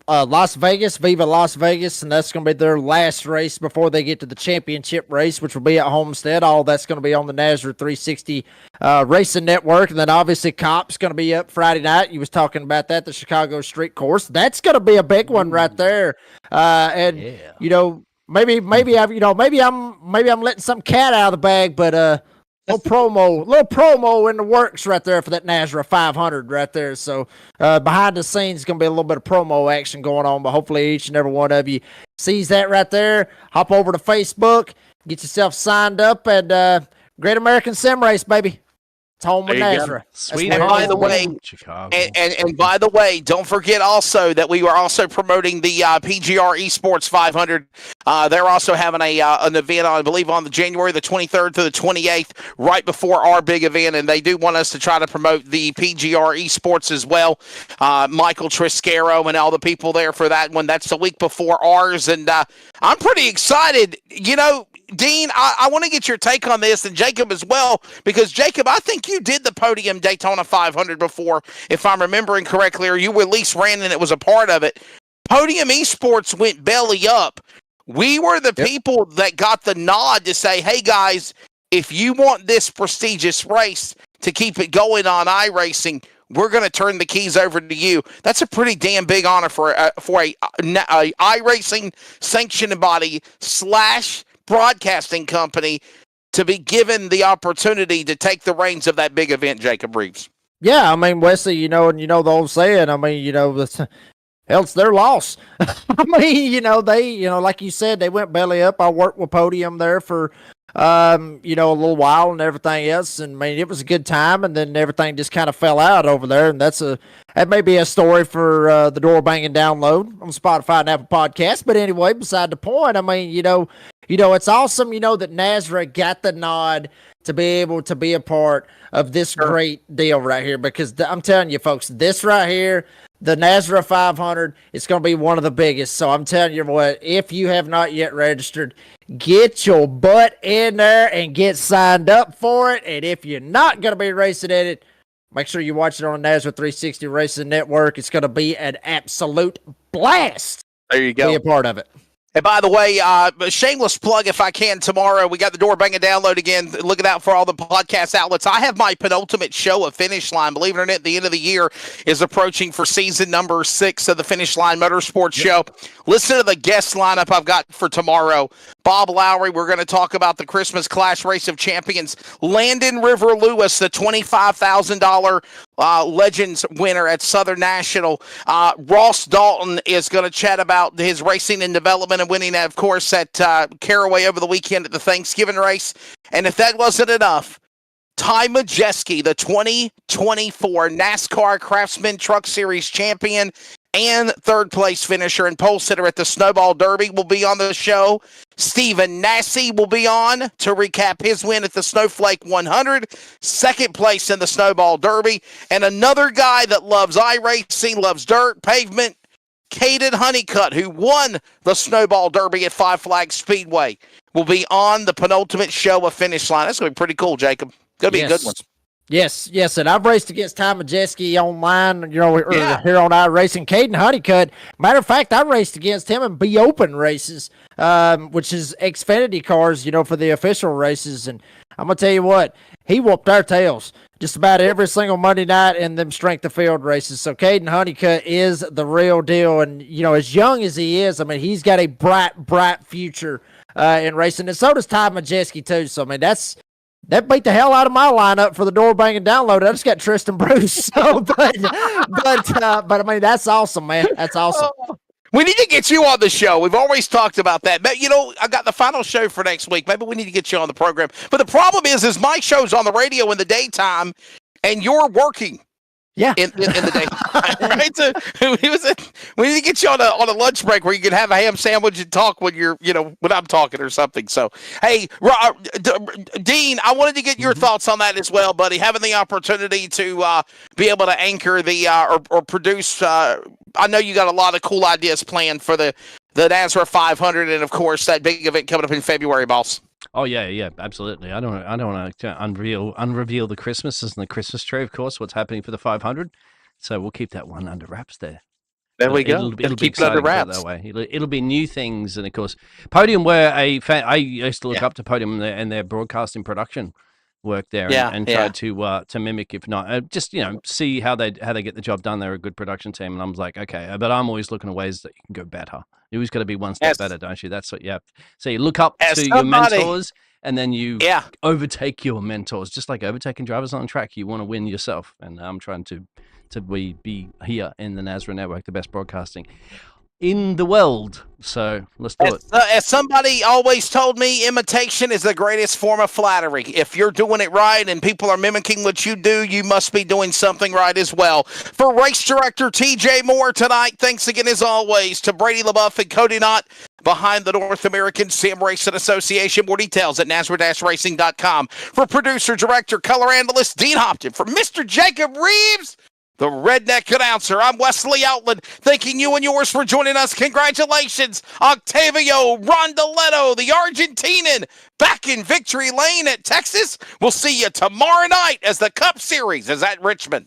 Las Vegas, Viva Las Vegas, and that's going to be their last race before they get to the championship race, which will be at Homestead. All that's going to be on the NASRA 360 Racing Network. And then obviously Cop's going to be up Friday night. You was talking about that, the Chicago Street Course. That's going to be a big one right there. maybe I'm letting some cat out of the bag, but little promo in the works right there for that Nazareth 500 right there. So behind the scenes gonna be a little bit of promo action going on, but hopefully each and every one of you sees that right there. Hop over to Facebook, get yourself signed up, and Great American Sim Race, baby. It's home with Nazareth. Sweet. And by the way, Chicago. and by the way, don't forget also that we are also promoting the PGR Esports 500. They're also having an event, I believe, on the January the 23rd to the 28th, right before our big event, and they do want us to try to promote the PGR Esports as well. Michael Triscaro and all the people there for that one. That's the week before ours, and I'm pretty excited. You know, Dean, I want to get your take on this, and Jacob as well, because Jacob, I think you did the Podium Daytona 500 before, if I'm remembering correctly, or you at least ran and it was a part of it. Podium Esports went belly up. We were the people that got the nod to say, hey guys, if you want this prestigious race to keep it going on iRacing, we're going to turn the keys over to you. That's a pretty damn big honor for a iRacing sanctioned body / broadcasting company to be given the opportunity to take the reins of that big event, Jacob Reeves. Yeah, I mean, Wesley, you know, and you know the old saying, I mean, you know, it's their loss. I mean, you know, like you said, they went belly up. I worked with Podium there for, you know, a little while and everything else. And I mean, it was a good time. And then everything just kind of fell out over there. And that may be a story for the door banging download on Spotify and Apple Podcasts. But anyway, beside the point, I mean, you know, it's awesome, you know, that Nazareth got the nod to be able to be a part of this great deal right here. Because I'm telling you, folks, this right here, the Nazareth 500, it's going to be one of the biggest. So I'm telling you what, if you have not yet registered, get your butt in there and get signed up for it. And if you're not going to be racing at it, make sure you watch it on Nazareth 360 Racing Network. It's going to be an absolute blast. There you go. Be a part of it. And by the way, shameless plug if I can, tomorrow we got the door banging download again. Look out for all the podcast outlets. I have my penultimate show of Finish Line. Believe it or not, the end of the year is approaching for season number 6 of the Finish Line Motorsports Show. Listen to the guest lineup I've got for tomorrow. Bob Lowry, we're going to talk about the Christmas Clash Race of Champions. Landon River Lewis, the $25,000 Legends winner at Southern National. Ross Dalton is going to chat about his racing and development and winning, of course, at Caraway over the weekend at the Thanksgiving race. And if that wasn't enough, Ty Majeski, the 2024 NASCAR Craftsman Truck Series champion and third place finisher and pole sitter at the Snowball Derby, will be on the show. Stephen Nasse will be on to recap his win at the Snowflake 100, second place in the Snowball Derby. And another guy that loves iRacing, loves dirt, pavement, Caden Honeycutt, who won the Snowball Derby at Five Flags Speedway, will be on the penultimate show of Finish Line. That's going to be pretty cool, Jacob. Going to be a good one. Yes, and I've raced against Ty Majeski online, you know, here on iRacing. Caden Honeycutt, matter of fact, I raced against him in B Open races, which is Xfinity cars, you know, for the official races. And I'm going to tell you what, he whooped our tails just about every single Monday night in them strength of field races. So Caden Honeycutt is the real deal. And, you know, as young as he is, I mean, he's got a bright future in racing. And so does Ty Majeski, too. So, I mean, that beat the hell out of my lineup for the door banging download. I just got Tristan Bruce. So, but I mean, that's awesome, man. That's awesome. We need to get you on the show. We've always talked about that. But, you know, I got the final show for next week. Maybe we need to get you on the program. But the problem is my show's on the radio in the daytime, and you're working. Yeah, in the day, right? So we need to get you on a lunch break where you can have a ham sandwich and talk when when I'm talking or something. So, hey, Dean, I wanted to get your thoughts on that as well, buddy. Having the opportunity to be able to anchor the or produce. I know you got a lot of cool ideas planned for the Nazareth 500, and of course that big event coming up in February, boss. Oh yeah, absolutely. I don't want to unreveal the Christmases and the Christmas tree, of course. What's happening for the 500? So we'll keep that one under wraps there. There we go. It'll keep it under wraps that way. It'll be new things, and of course, Podium were a fan. I used to look up to Podium and their broadcasting production work there, and try to mimic, if not, just see how they get the job done. They're a good production team, and I'm like, okay, but I'm always looking at ways that you can go better. You always got to be one step Yes. better, don't you? That's what you have. So you look up As to your somebody- mentors, and then you Yeah. overtake your mentors. Just like overtaking drivers on track, you want to win yourself. And I'm trying to be here in the Nazareth Network, the best broadcasting in the world. So let's do it. As somebody always told me, imitation is the greatest form of flattery. If you're doing it right and people are mimicking what you do, you must be doing something right as well. For race director TJ Moore tonight, thanks again as always to Brady LaBeouf and Cody Knott behind the North American Sim Racing Association. More details at Nazareth-Racing.com. For producer, director, color analyst Dean Hopton, for Mr. Jacob Reeves, the redneck announcer, I'm Wesley Outland, thanking you and yours for joining us. Congratulations, Octavio Rondoletto, the Argentinian, back in victory lane at Texas. We'll see you tomorrow night as the Cup Series is at Richmond.